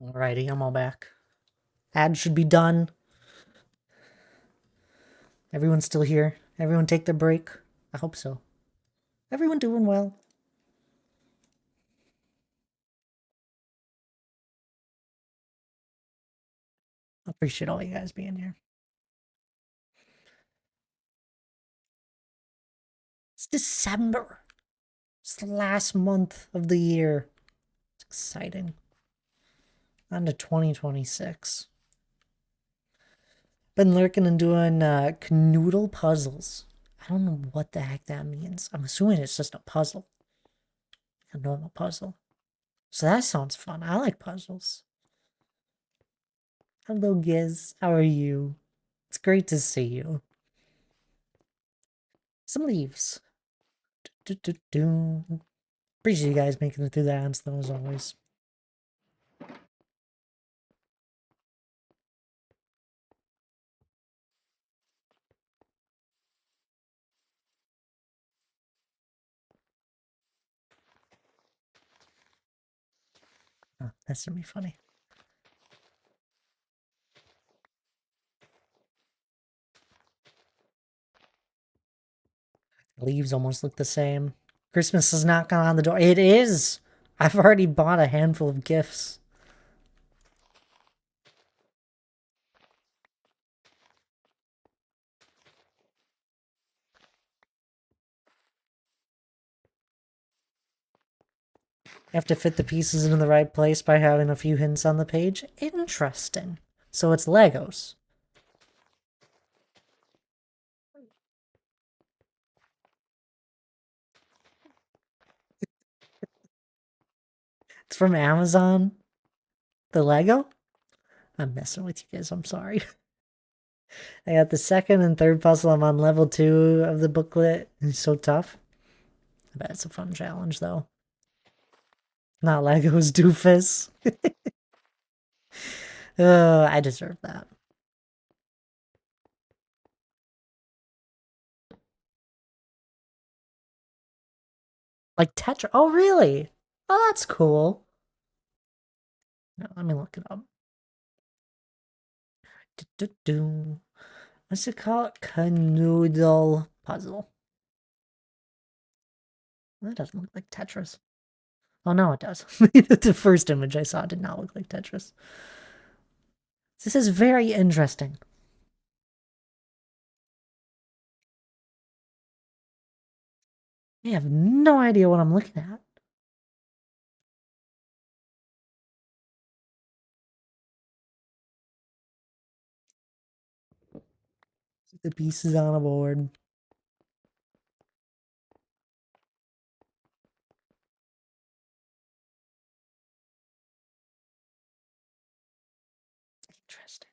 Alrighty, I'm all back. Ad should be done. Everyone's still here. Everyone take their break. I hope so. Everyone doing well. I appreciate all you guys being here. It's December. It's the last month of the year. It's exciting. On to 2026. Been lurking and doing canoodle puzzles. I don't know what the heck that means. I'm assuming it's just a puzzle. A normal puzzle. So that sounds fun. I like puzzles. Hello, Giz. How are you? It's great to see you. Some leaves. Appreciate you guys making it through the ads, though, as always. Oh, that's gonna be funny. The leaves almost look the same. Christmas is knocking on the door. It is! I've already bought a handful of gifts. You have to fit the pieces into the right place by having a few hints on the page. Interesting. So it's Legos. It's from Amazon. The Lego? I'm messing with you guys. I'm sorry. I got the second and third puzzle. I'm on level 2 of the booklet. It's so tough. I bet it's a fun challenge, though. Not Legos, doofus. I deserve that. Like Tetra. Oh, really? Oh, that's cool. No, let me look it up. What's it called? Canoodle puzzle. That doesn't look like Tetris. Oh, no, it does. The first image I saw did not look like Tetris. This is very interesting. I have no idea what I'm looking at. The pieces on a board. Interesting.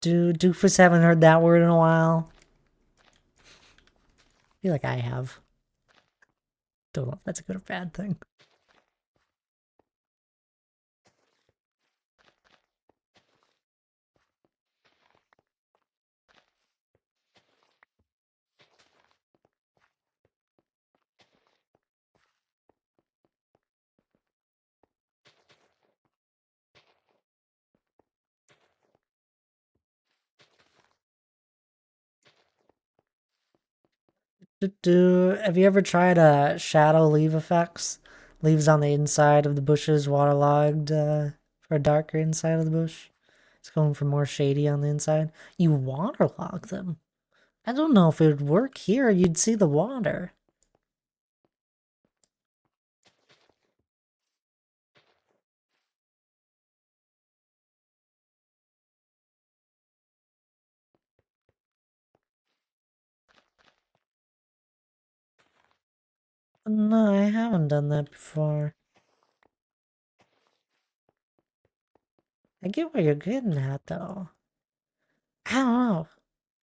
Doofus, haven't heard that word in a while. I feel like I have. Don't know if that's a good or bad thing. Have you ever tried shadow leaf effects? Leaves on the inside of the bushes, waterlogged for a darker inside of the bush. It's going for more shady on the inside. You waterlog them. I don't know if it would work here. You'd see the water. No, I haven't done that before. I get what you're getting at, though. I don't know.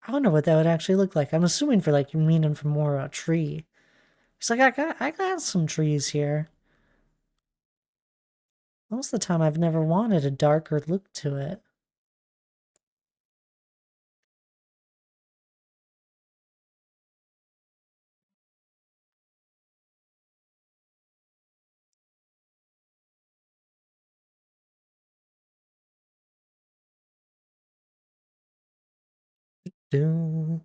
I wonder what that would actually look like. I'm assuming for like you're meaning for more a tree. It's like I got some trees here. Most of the time I've never wanted a darker look to it. Do.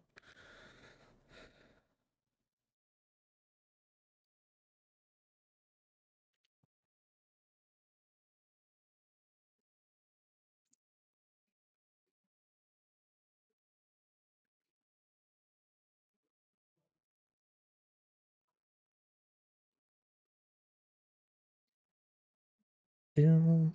Do.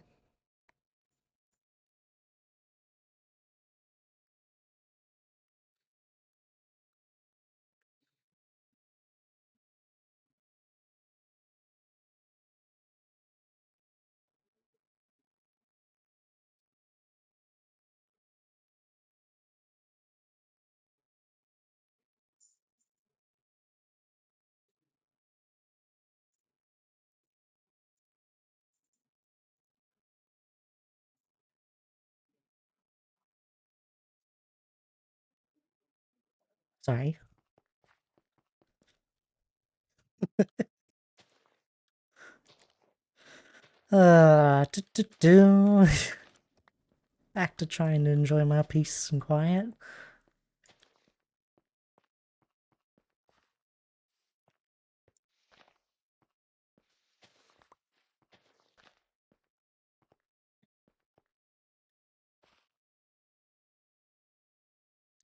Sorry. Do. Back to trying to enjoy my peace and quiet.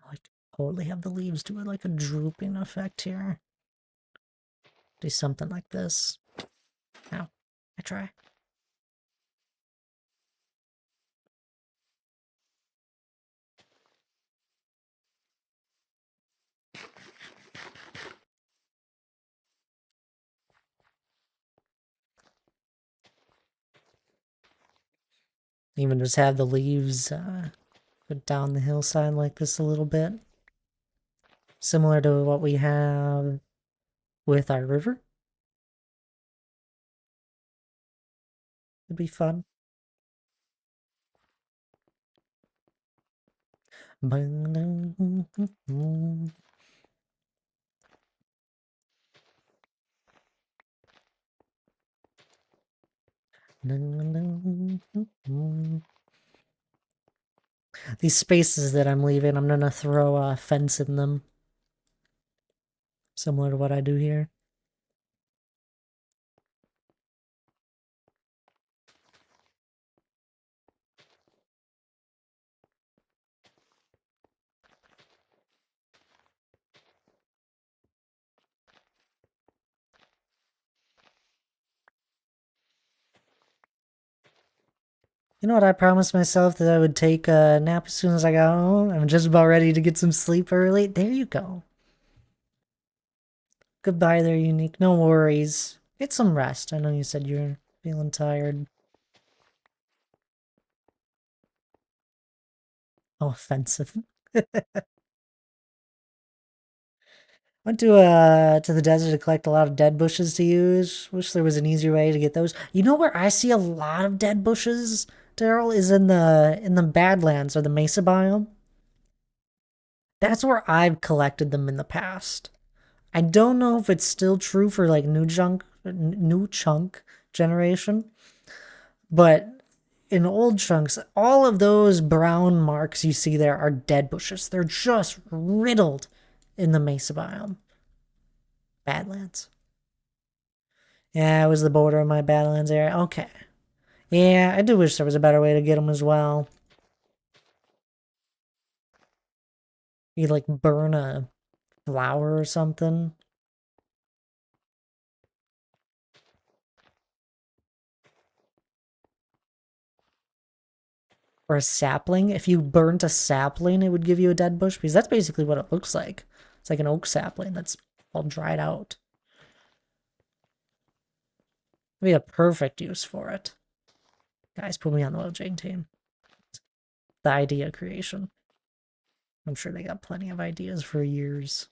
I like to totally have the leaves do like a drooping effect here. Do something like this. Now, I try. Even just have the leaves go down the hillside like this a little bit. Similar to what we have with our river. It'd be fun. These spaces that I'm leaving, I'm gonna throw a fence in them. Similar to what I do here. You know what I promised myself that I would take a nap as soon as I got home? I'm just about ready to get some sleep early. There you go. Goodbye there, Unique. No worries. Get some rest. I know you said you're feeling tired. Oh, offensive. Went to the desert to collect a lot of dead bushes to use. Wish there was an easier way to get those. You know where I see a lot of dead bushes, Daryl, is in the Badlands or the Mesa biome. That's where I've collected them in the past. I don't know if it's still true for like new chunk generation, but in old chunks, all of those brown marks you see there are dead bushes. They're just riddled in the Mesa biome. Badlands. Yeah, it was the border of my Badlands area. Okay. Yeah, I do wish there was a better way to get them as well. You like burn a flower or something. Or a sapling. If you burnt a sapling, it would give you a dead bush, because that's basically what it looks like. It's like an oak sapling that's all dried out. It'd be a perfect use for it. Guys, put me on the Mojang team. The idea creation. I'm sure they got plenty of ideas for years.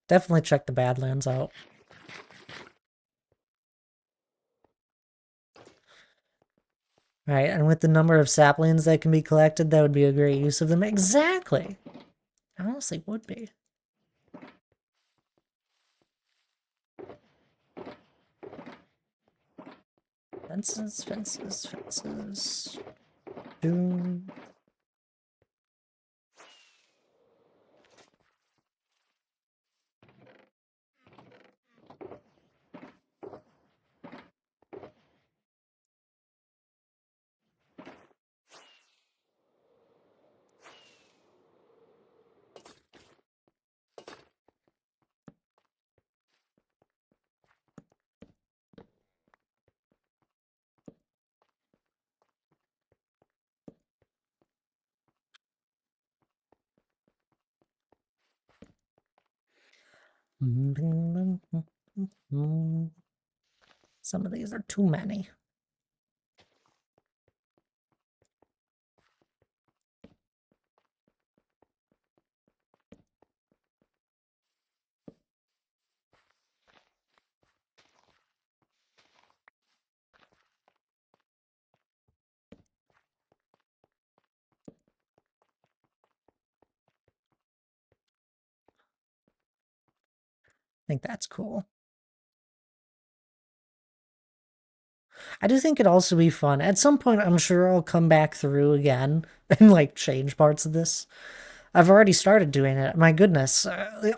Definitely check the Badlands out. Right, and with the number of saplings that can be collected, that would be a great use of them. Exactly. Honestly, would be. Fences, fences, fences. Doom. Some of these are too many. I think that's cool. I do think it'd also be fun. At some point, I'm sure I'll come back through again and like change parts of this. I've already started doing it. My goodness.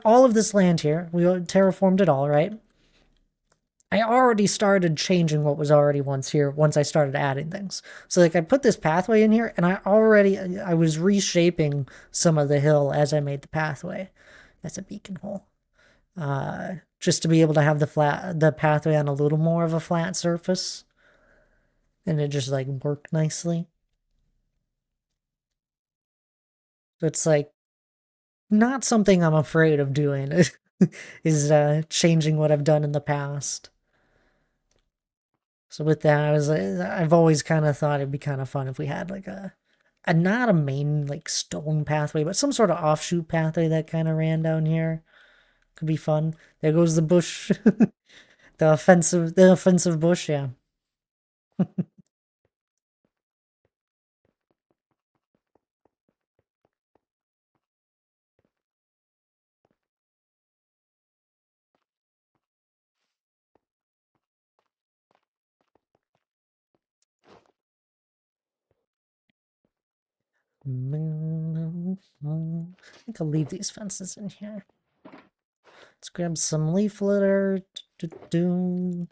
All of this land here, we terraformed it all, right? I already started changing what was already once here once I started adding things. So like I put this pathway in here and I was reshaping some of the hill as I made the pathway. That's a beacon hole. Just to be able to have the pathway on a little more of a flat surface. And it just like worked nicely. So it's like not something I'm afraid of doing is changing what I've done in the past. So with that, I've always kind of thought it'd be kind of fun if we had like a not a main like stone pathway, but some sort of offshoot pathway that kind of ran down here. Could be fun. There goes the bush, the offensive bush. Yeah. I think I'll leave these fences in here. Let's grab some leaf litter. Let me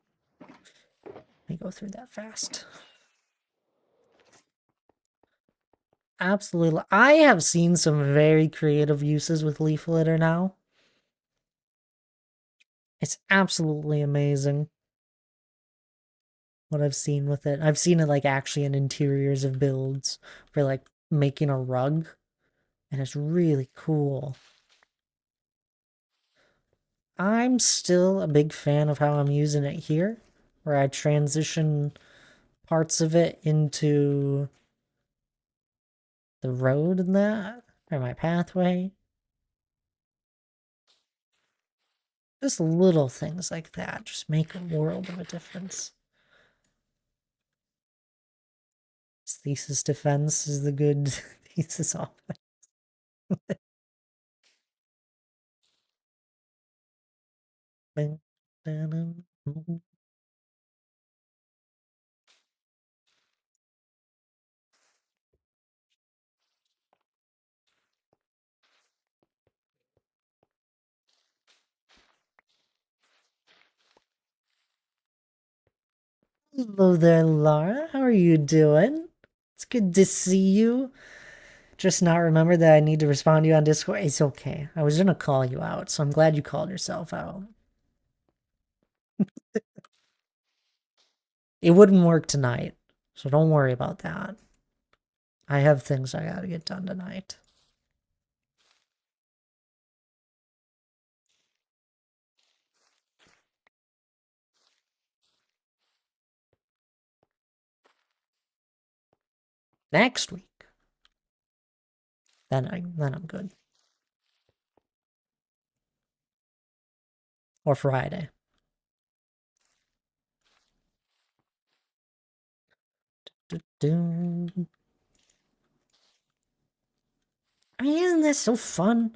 go through that fast. Absolutely. I have seen some very creative uses with leaf litter now. It's absolutely amazing what I've seen with it. I've seen it like actually in interiors of builds for like making a rug, and it's really cool. I'm still a big fan of how I'm using it here, where I transition parts of it into the road and that, or my pathway. Just little things like that just make a world of a difference. Thesis defense is the good thesis offense. Hello there, Laura. How are you doing? It's good to see you. Just not remember that I need to respond to you on Discord. It's okay. I was gonna call you out, so I'm glad you called yourself out. It wouldn't work tonight, so don't worry about that. I have things I gotta get done tonight. Next week. Then I'm good. or Friday. I mean, isn't that so fun?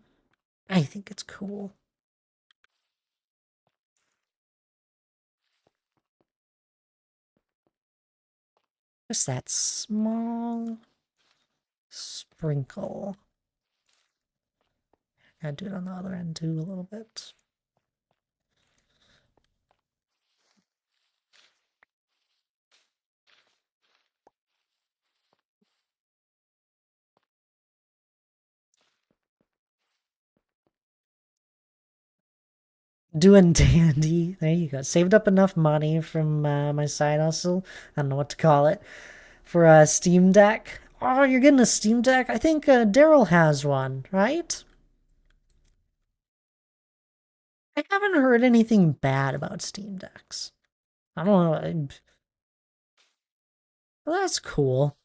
I think it's cool. Just that small sprinkle. Gotta do it on the other end too a little bit. Doing dandy. There you go. Saved up enough money from my side hustle. I don't know what to call it. For a Steam Deck. Oh, you're getting a Steam Deck? I think Daryl has one, right? I haven't heard anything bad about Steam Decks. I don't know. Well, that's cool.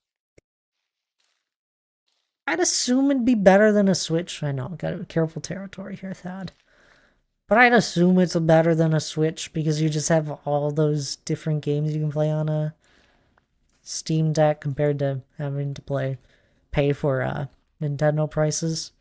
I'd assume it'd be better than a Switch. I know, gotta be careful territory here, Thad. But I'd assume it's better than a Switch because you just have all those different games you can play on a Steam Deck compared to having to pay for Nintendo prices.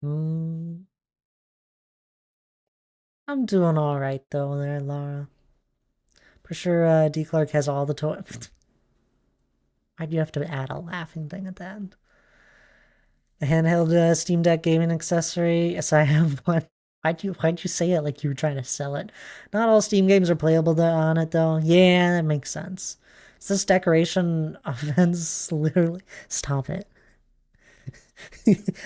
Hmm. I'm doing all right though, there, Laura. For sure, D Clark has all the toys. Why'd you have to add a laughing thing at the end? A handheld Steam Deck gaming accessory. Yes, I have one. Why'd you say it like you were trying to sell it? Not all Steam games are playable on it though. Yeah, that makes sense. Is this decoration offense literally? Stop it.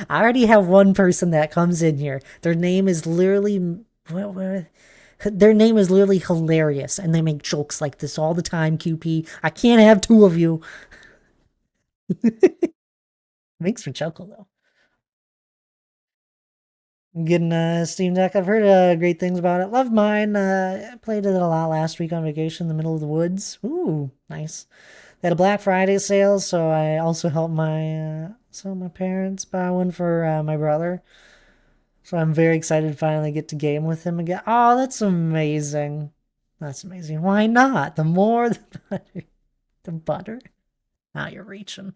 I already have one person that comes in here. Their name is literally their name is literally hilarious, and they make jokes like this all the time. QP, I can't have two of you. Makes for chuckle though. Getting a Steam Deck. I've heard great things about it. Love mine. I played it a lot last week on vacation in the middle of the woods. Ooh, nice. They had a Black Friday sale, so I also helped my parents buy one for my brother. So I'm very excited to finally get to game with him again. Oh, that's amazing. That's amazing. Why not? The more the better. The butter. Now you're reaching.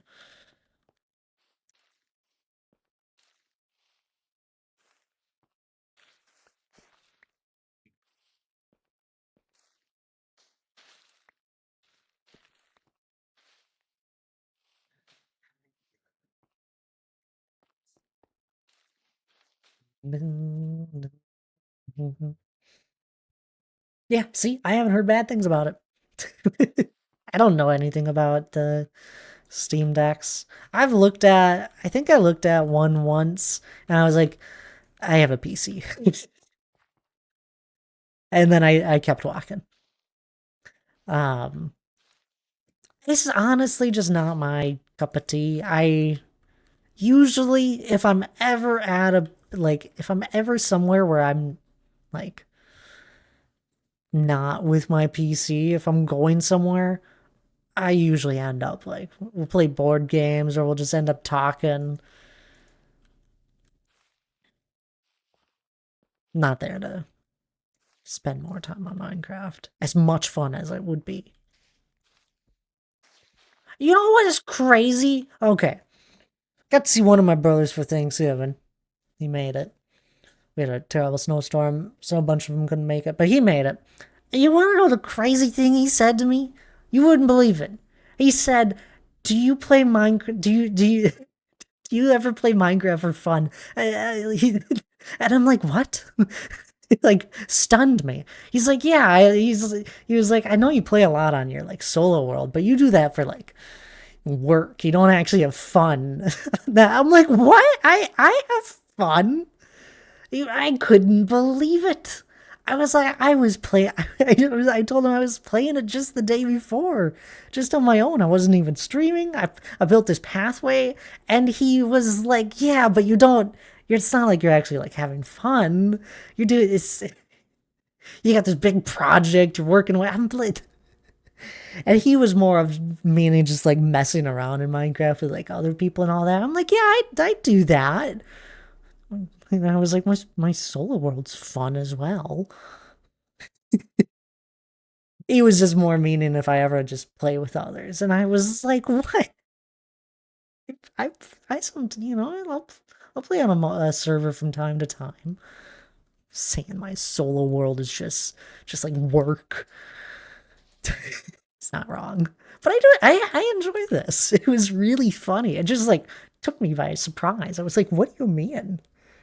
Yeah, see, I haven't heard bad things about it. I don't know anything about the Steam Decks. I think I looked at one once, and I was like, I have a PC. And then I kept walking. Um, this is honestly just not my cup of tea. I usually, if I'm ever somewhere where I'm like not with my PC, if I'm going somewhere, I usually end up like we'll play board games or we'll just end up talking. Not there to spend more time on Minecraft. As much fun as it would be. You know what is crazy? Okay. Got to see one of my brothers for Thanksgiving. He made it. We had a terrible snowstorm, so a bunch of them couldn't make it, but he made it. And you want to know the crazy thing he said to me? You wouldn't believe it. He said, "Do you play Minecraft? Do you ever play Minecraft for fun?" And I'm like, "What?" It like stunned me. He's like, "Yeah." He was like, "I know you play a lot on your like solo world, but you do that for like work. You don't actually have fun." I'm like, "What? I have fun." I couldn't believe it. I was like, I was playing. I told him I was playing it just the day before, just on my own. I wasn't even streaming. I built this pathway, and he was like, "Yeah, but you don't. It's not like you're actually like having fun. You're doing this. You got this big project you're working with. I'm playing." And he was more of meaning just like messing around in Minecraft with like other people and all that. I'm like, yeah, I do that. And I was like, my solo world's fun as well. He was just more meaning if I ever just play with others, and I was like, what? I I some I'll play on a server from time to time. Saying my solo world is just like work. It's not wrong, but I do it. I enjoy this. It was really funny. It just like took me by surprise. I was like, what do you mean?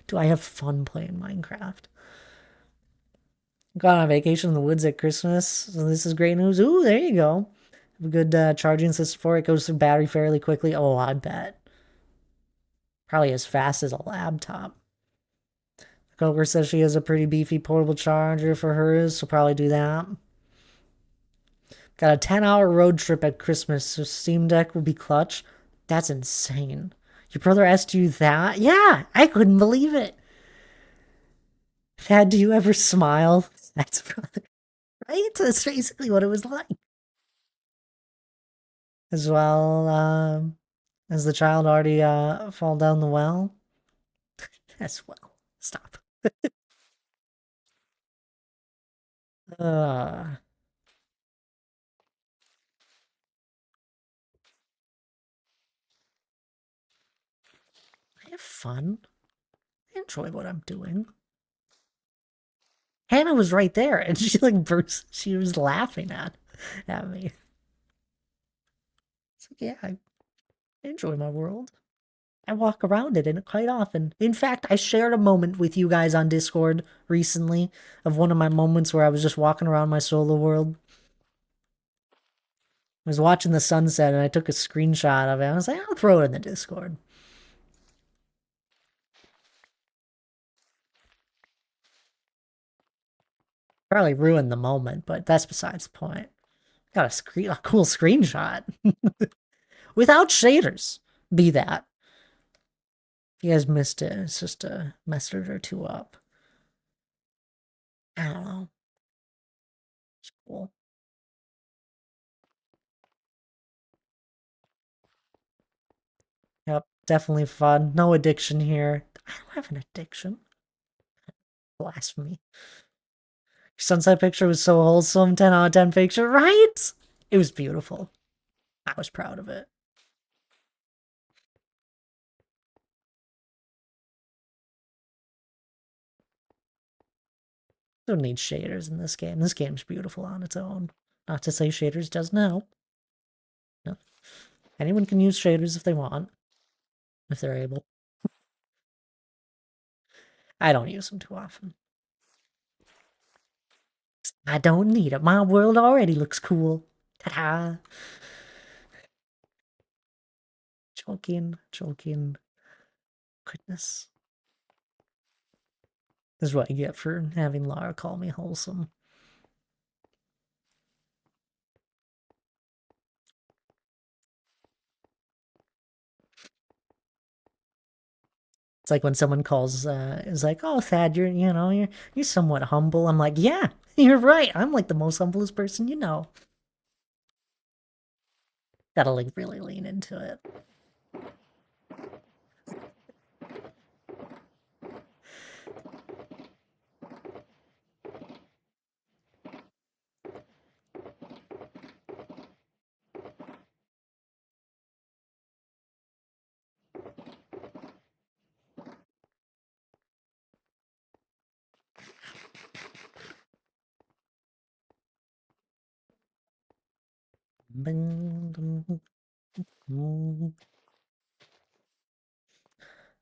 Do I have fun playing Minecraft? Gone on vacation in the woods at Christmas. So this is great news. Ooh, there you go. Have a good charging system for it. Goes through battery fairly quickly. Oh, I bet. Probably as fast as a laptop. Coker says she has a pretty beefy portable charger for hers, so probably do that. Got a 10-hour road trip at Christmas, so Steam Deck will be clutch. That's insane. Your brother asked you that? Yeah, I couldn't believe it. Dad, do you ever smile? That's brother. Right? That's basically what it was like. As well, as the child already fall down the well. As well. Stop. I have fun. I enjoy what I'm doing. Hannah was right there, and she like burst. She was laughing at me. It's like, yeah, I enjoy my world. I walk around it in it quite often. In fact, I shared a moment with you guys on Discord recently of one of my moments where I was just walking around my solo world. I was watching the sunset and I took a screenshot of it. I was like, I'll throw it in the Discord. Probably ruined the moment, but that's besides the point. Got a cool screenshot without shaders. Be that. If you guys missed it, it's just a message or two up. I don't know. It's cool. Yep, definitely fun. No addiction here. I don't have an addiction. Blasphemy. Your sunset picture was so wholesome. 10 out of 10 picture, right? It was beautiful. I was proud of it. Don't need shaders in this game. This game's beautiful on its own. Not to say shaders doesn't help. No. Anyone can use shaders if they want. If they're able. I don't use them too often. I don't need it. My world already looks cool. Ta-da! Joking, joking. Goodness. This is what I get for having Lara call me wholesome. It's like when someone calls, is like, "Oh, Thad, you're somewhat humble." I'm like, "Yeah, you're right. I'm like the most humblest person you know." Gotta like really lean into it.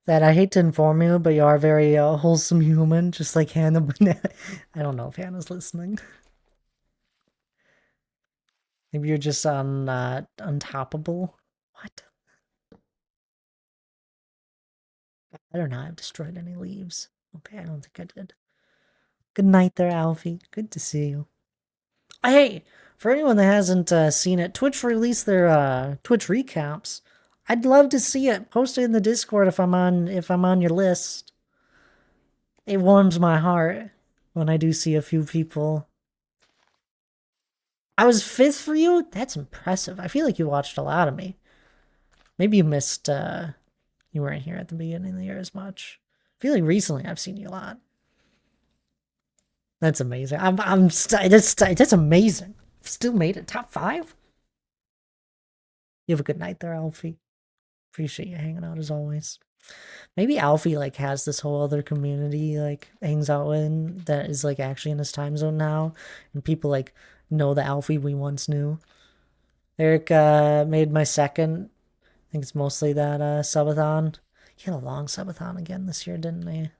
That I hate to inform you, but you are a very wholesome human, just like Hannah. I don't know if Hannah's listening. Maybe you're just untoppable. What? I don't know. I've destroyed any leaves. Okay, I don't think I did. Good night there, Alfie. Good to see you. Hey, for anyone that hasn't seen it, Twitch released their Twitch recaps. I'd love to see it. Post it in the Discord if I'm on your list. It warms my heart when I do see a few people. I was 5th for you? That's impressive. I feel like you watched a lot of me. Maybe you missed you weren't here at the beginning of the year as much. I feel like recently I've seen you a lot. That's amazing. That's amazing. Still made it top 5. You have a good night there, Alfie. Appreciate you hanging out as always. Maybe Alfie like has this whole other community like hangs out in that is like actually in his time zone now, and people like know the Alfie we once knew. Eric made my second. I think it's mostly that subathon. He had a long subathon again this year, didn't he?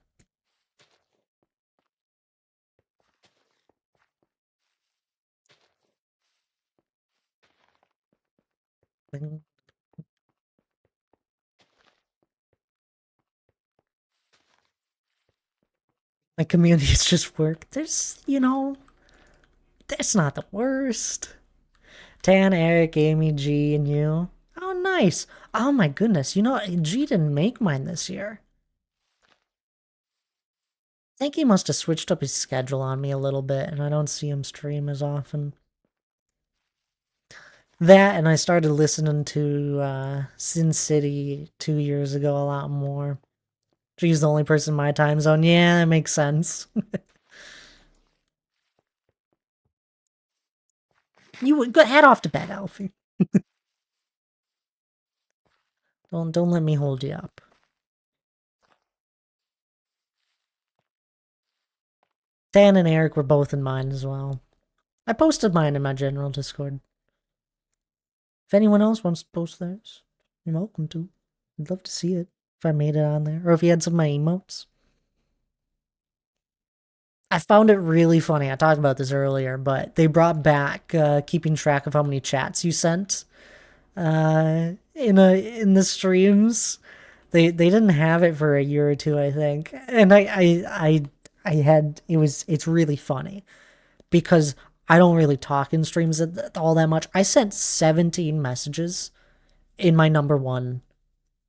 My community is just work. There's, that's not the worst. Tan, Eric, Amy, G, and you. Oh, nice. Oh my goodness. G didn't make mine this year. I think he must have switched up his schedule on me a little bit, and I don't see him stream as often. That, and I started listening to Sin City 2 years ago a lot more. She's the only person in my time zone. Yeah, that makes sense. You would go head off to bed, Alfie. Don't let me hold you up. Dan and Eric were both in mine as well. I posted mine in my general Discord. If anyone else wants to post theirs, you're welcome to. I'd love to see it if I made it on there, or if you had some of my emotes. I found it really funny. I talked about this earlier, but they brought back keeping track of how many chats you sent in the streams. They didn't have it for a year or two, I think, and it's really funny because I don't really talk in streams all that much. I sent 17 messages in my number one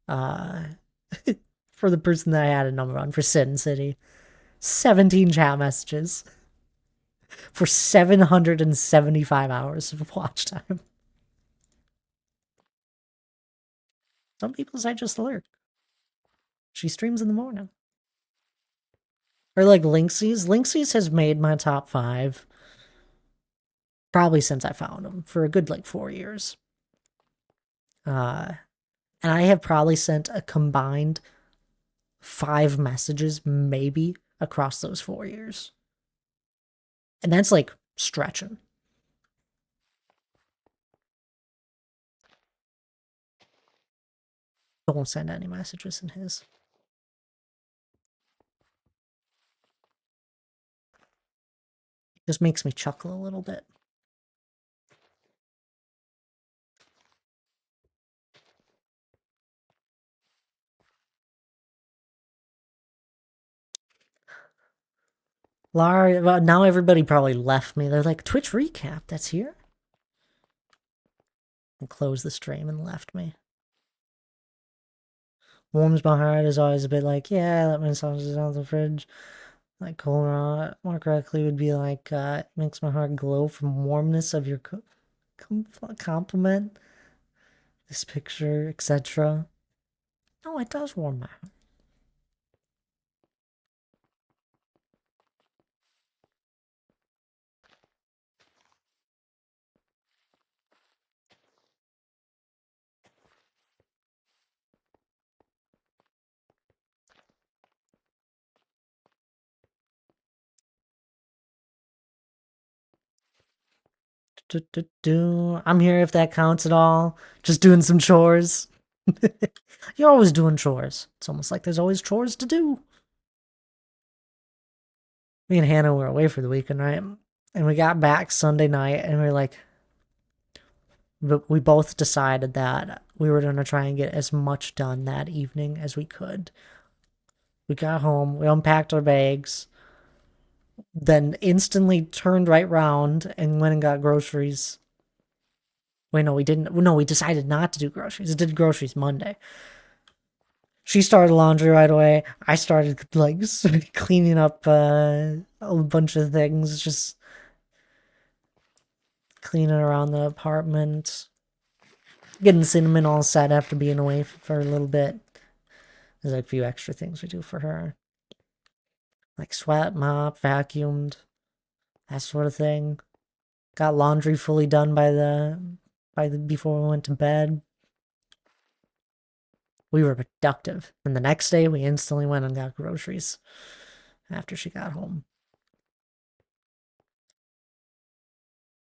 for the person that I had a number on for Sin City. 17 chat messages for 775 hours of watch time. Some people say just lurk. She streams in the morning. Or like Linksys. Linksys has made my top 5 probably since I found him for a good like 4 years. And I have probably sent a combined 5 messages maybe across those 4 years. And that's like stretching. Don't send any messages in his. It just makes me chuckle a little bit. Lara, well, now everybody probably left me. They're like, Twitch recap, that's here? And closed the stream and left me. Warms my heart is always a bit like, yeah, that means sausages out of the fridge. Like Colin, more correctly, would be like, it makes my heart glow from warmness of your compliment. This picture, etc. No, it does warm my heart. I'm here if that counts at all. Just doing some chores. You're always doing chores. It's almost like there's always chores to do. Me and Hannah were away for the weekend, right? And we got back Sunday night and we were like, we both decided that we were going to try and get as much done that evening as we could. We got home, we unpacked our bags, then instantly turned right round and went and got groceries. Wait, no, we didn't. No, we decided not to do groceries. Did groceries Monday. She started laundry right away. I started like cleaning up a bunch of things, just cleaning around the apartment, getting Cinnamon all set after being away for a little bit. There's like a few extra things we do for her, like swept, mop, vacuumed, that sort of thing. Got laundry fully done by the before we went to bed. We were productive. And the next day we instantly went and got groceries after she got home.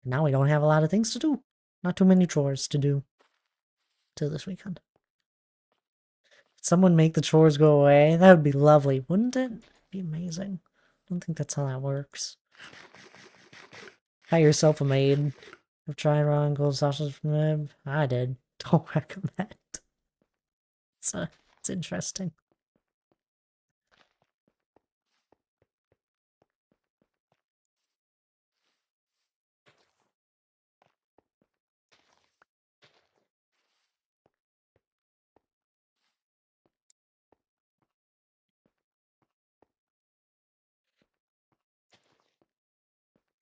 And now we don't have a lot of things to do. Not too many chores to do till this weekend. Someone make the chores go away. That would be lovely, wouldn't it? Be amazing. I don't think that's how that works. Hire yourself a maid. I've tried raw gold sausage from them. I did. Don't recommend. It's interesting.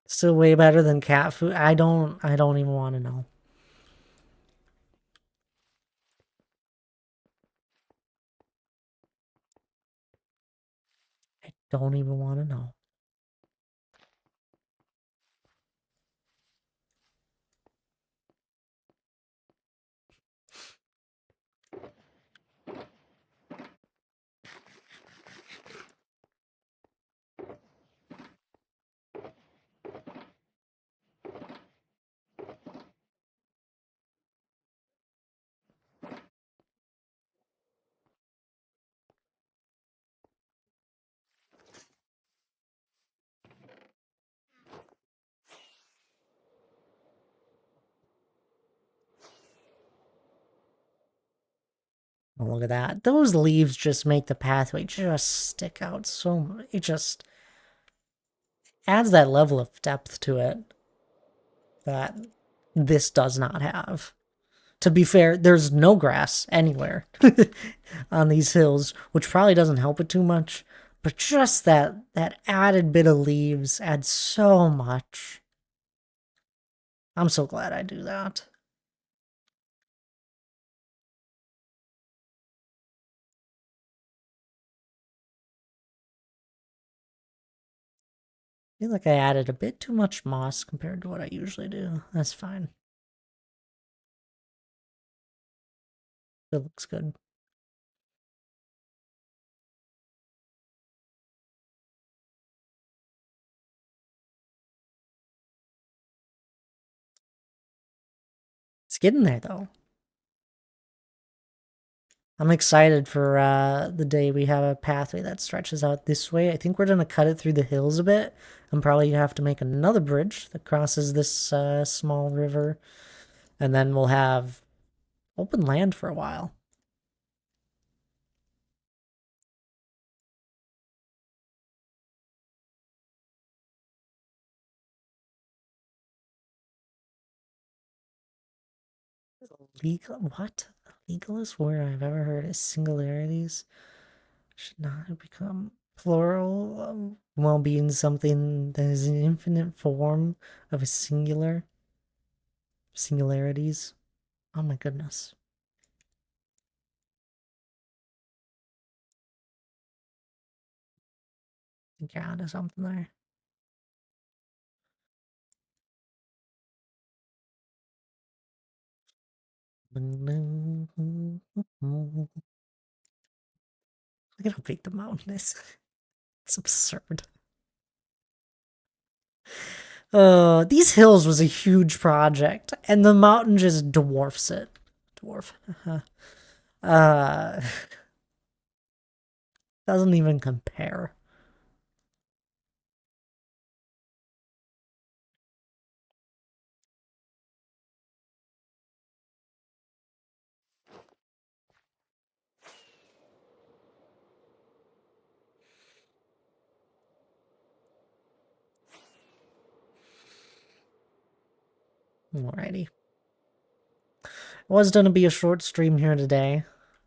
Still way better than cat food. I don't even want to know. I don't even want to know. Oh, look at that. Those leaves just make the pathway just stick out so much. It just adds that level of depth to it that this does not have. To be fair, there's no grass anywhere on these hills, which probably doesn't help it too much. But just that added bit of leaves adds so much. I'm so glad I do that. I feel like I added a bit too much moss compared to what I usually do. That's fine. It looks good. It's getting there though. I'm excited for the day we have a pathway that stretches out this way. I think we're going to cut it through the hills a bit and probably have to make another bridge that crosses this small river. And then we'll have open land for a while. Legal? What? Legalist word I've ever heard is singularities. Should not become plural while being something that is an infinite form of a singular. Singularities. Oh my goodness. I think you're onto something there. Look at how big the mountain is. It's absurd. These hills was a huge project, and the mountain just dwarfs it. Dwarf. uh, doesn't even compare. Alrighty. It was going to be a short stream here today.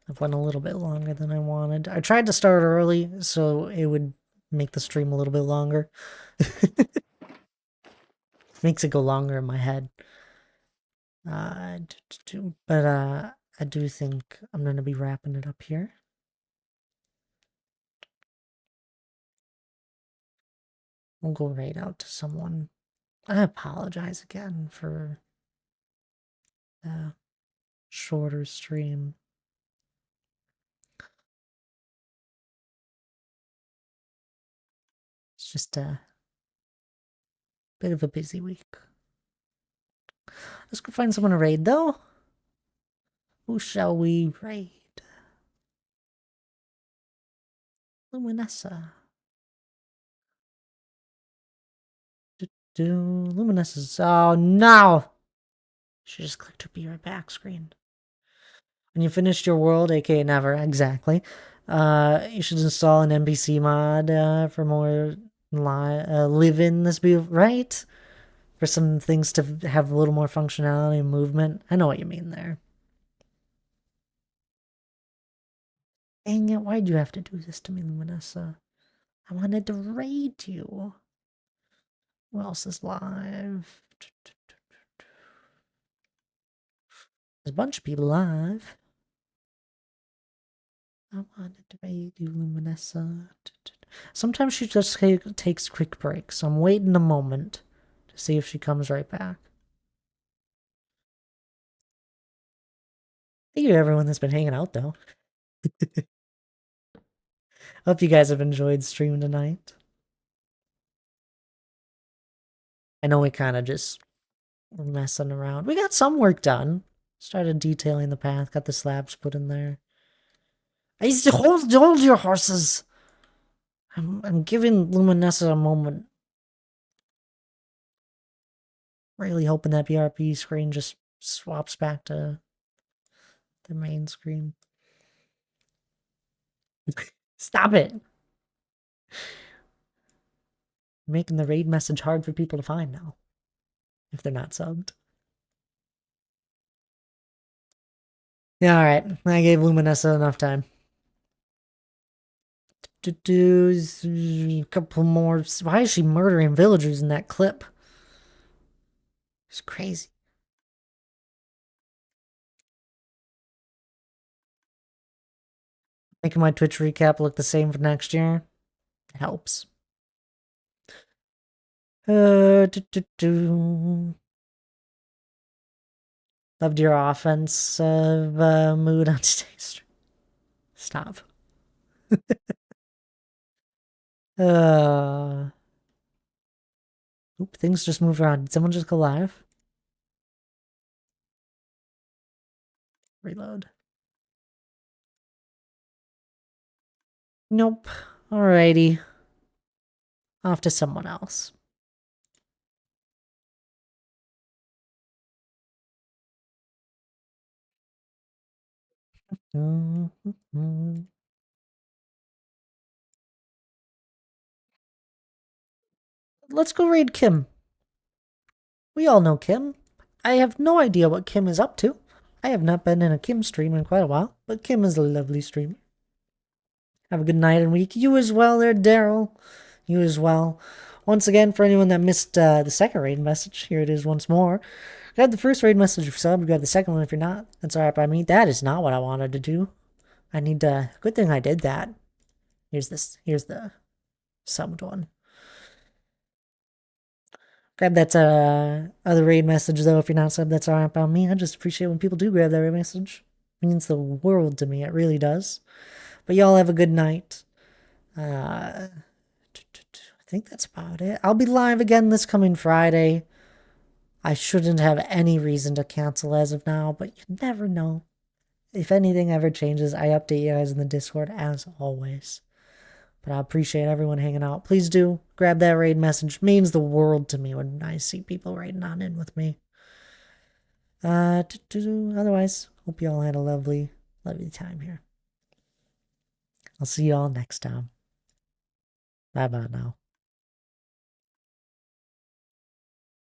I've went a little bit longer than I wanted. I tried to start early so it would make the stream a little bit longer. Makes it go longer in my head. But I do think I'm going to be wrapping it up here. We'll go right out to someone. I apologize again for the shorter stream. It's just a bit of a busy week. Let's go find someone to raid, though. Who shall we raid? Luminessa. Luminessa's. Oh, no! She just clicked her be right back screen. When you finished your world, aka never, exactly. You should install an NPC mod for more live in this right? For some things to have a little more functionality and movement. I know what you mean there. Dang it, why'd you have to do this to me, Luminessa? I wanted to raid you. Who else is live? There's a bunch of people live. I wanted to raid you, Luminessa. Sometimes she just takes quick breaks, so I'm waiting a moment to see if she comes right back. Thank you to everyone that's been hanging out, though. Hope you guys have enjoyed stream tonight. I know we kind of just were messing around. We got some work done. Started detailing the path, got the slabs put in there. I used to hold your horses. I'm giving Luminessa a moment. Really hoping that BRP screen just swaps back to the main screen. Stop it. Making the raid message hard for people to find now. If they're not subbed. Yeah, alright. I gave Luminessa enough time. Do a couple more. Why is she murdering villagers in that clip? It's crazy. Making my Twitch recap look the same for next year. It helps. Loved your offensive mood on today's stream. Stop. Oop, things just moved around. Did someone just go live? Reload. Nope. Alrighty. Off to someone else. Let's go raid Kim. We all know Kim. I have no idea what Kim is up to. I have not been in a Kim stream in quite a while, but Kim is a lovely streamer. Have a good night and week. You as well there, Daryl. You as well. Once again, for anyone that missed the second raid message, here it is once more. Grab the first raid message if you're subbed, grab the second one if you're not. That's alright by me. That is not what I wanted to do. I need to... Good thing I did that. Here's the subbed one. Grab that other raid message, though, if you're not subbed. That's alright by me. I just appreciate when people do grab that raid message. It means the world to me. It really does. But y'all have a good night. I think that's about it. I'll be live again this coming Friday. I shouldn't have any reason to cancel as of now, but you never know. If anything ever changes, I update you guys in the Discord as always. But I appreciate everyone hanging out. Please do grab that raid message. It means the world to me when I see people raiding on in with me. Otherwise, hope you all had a lovely time here. I'll see you all next time. Bye-bye now.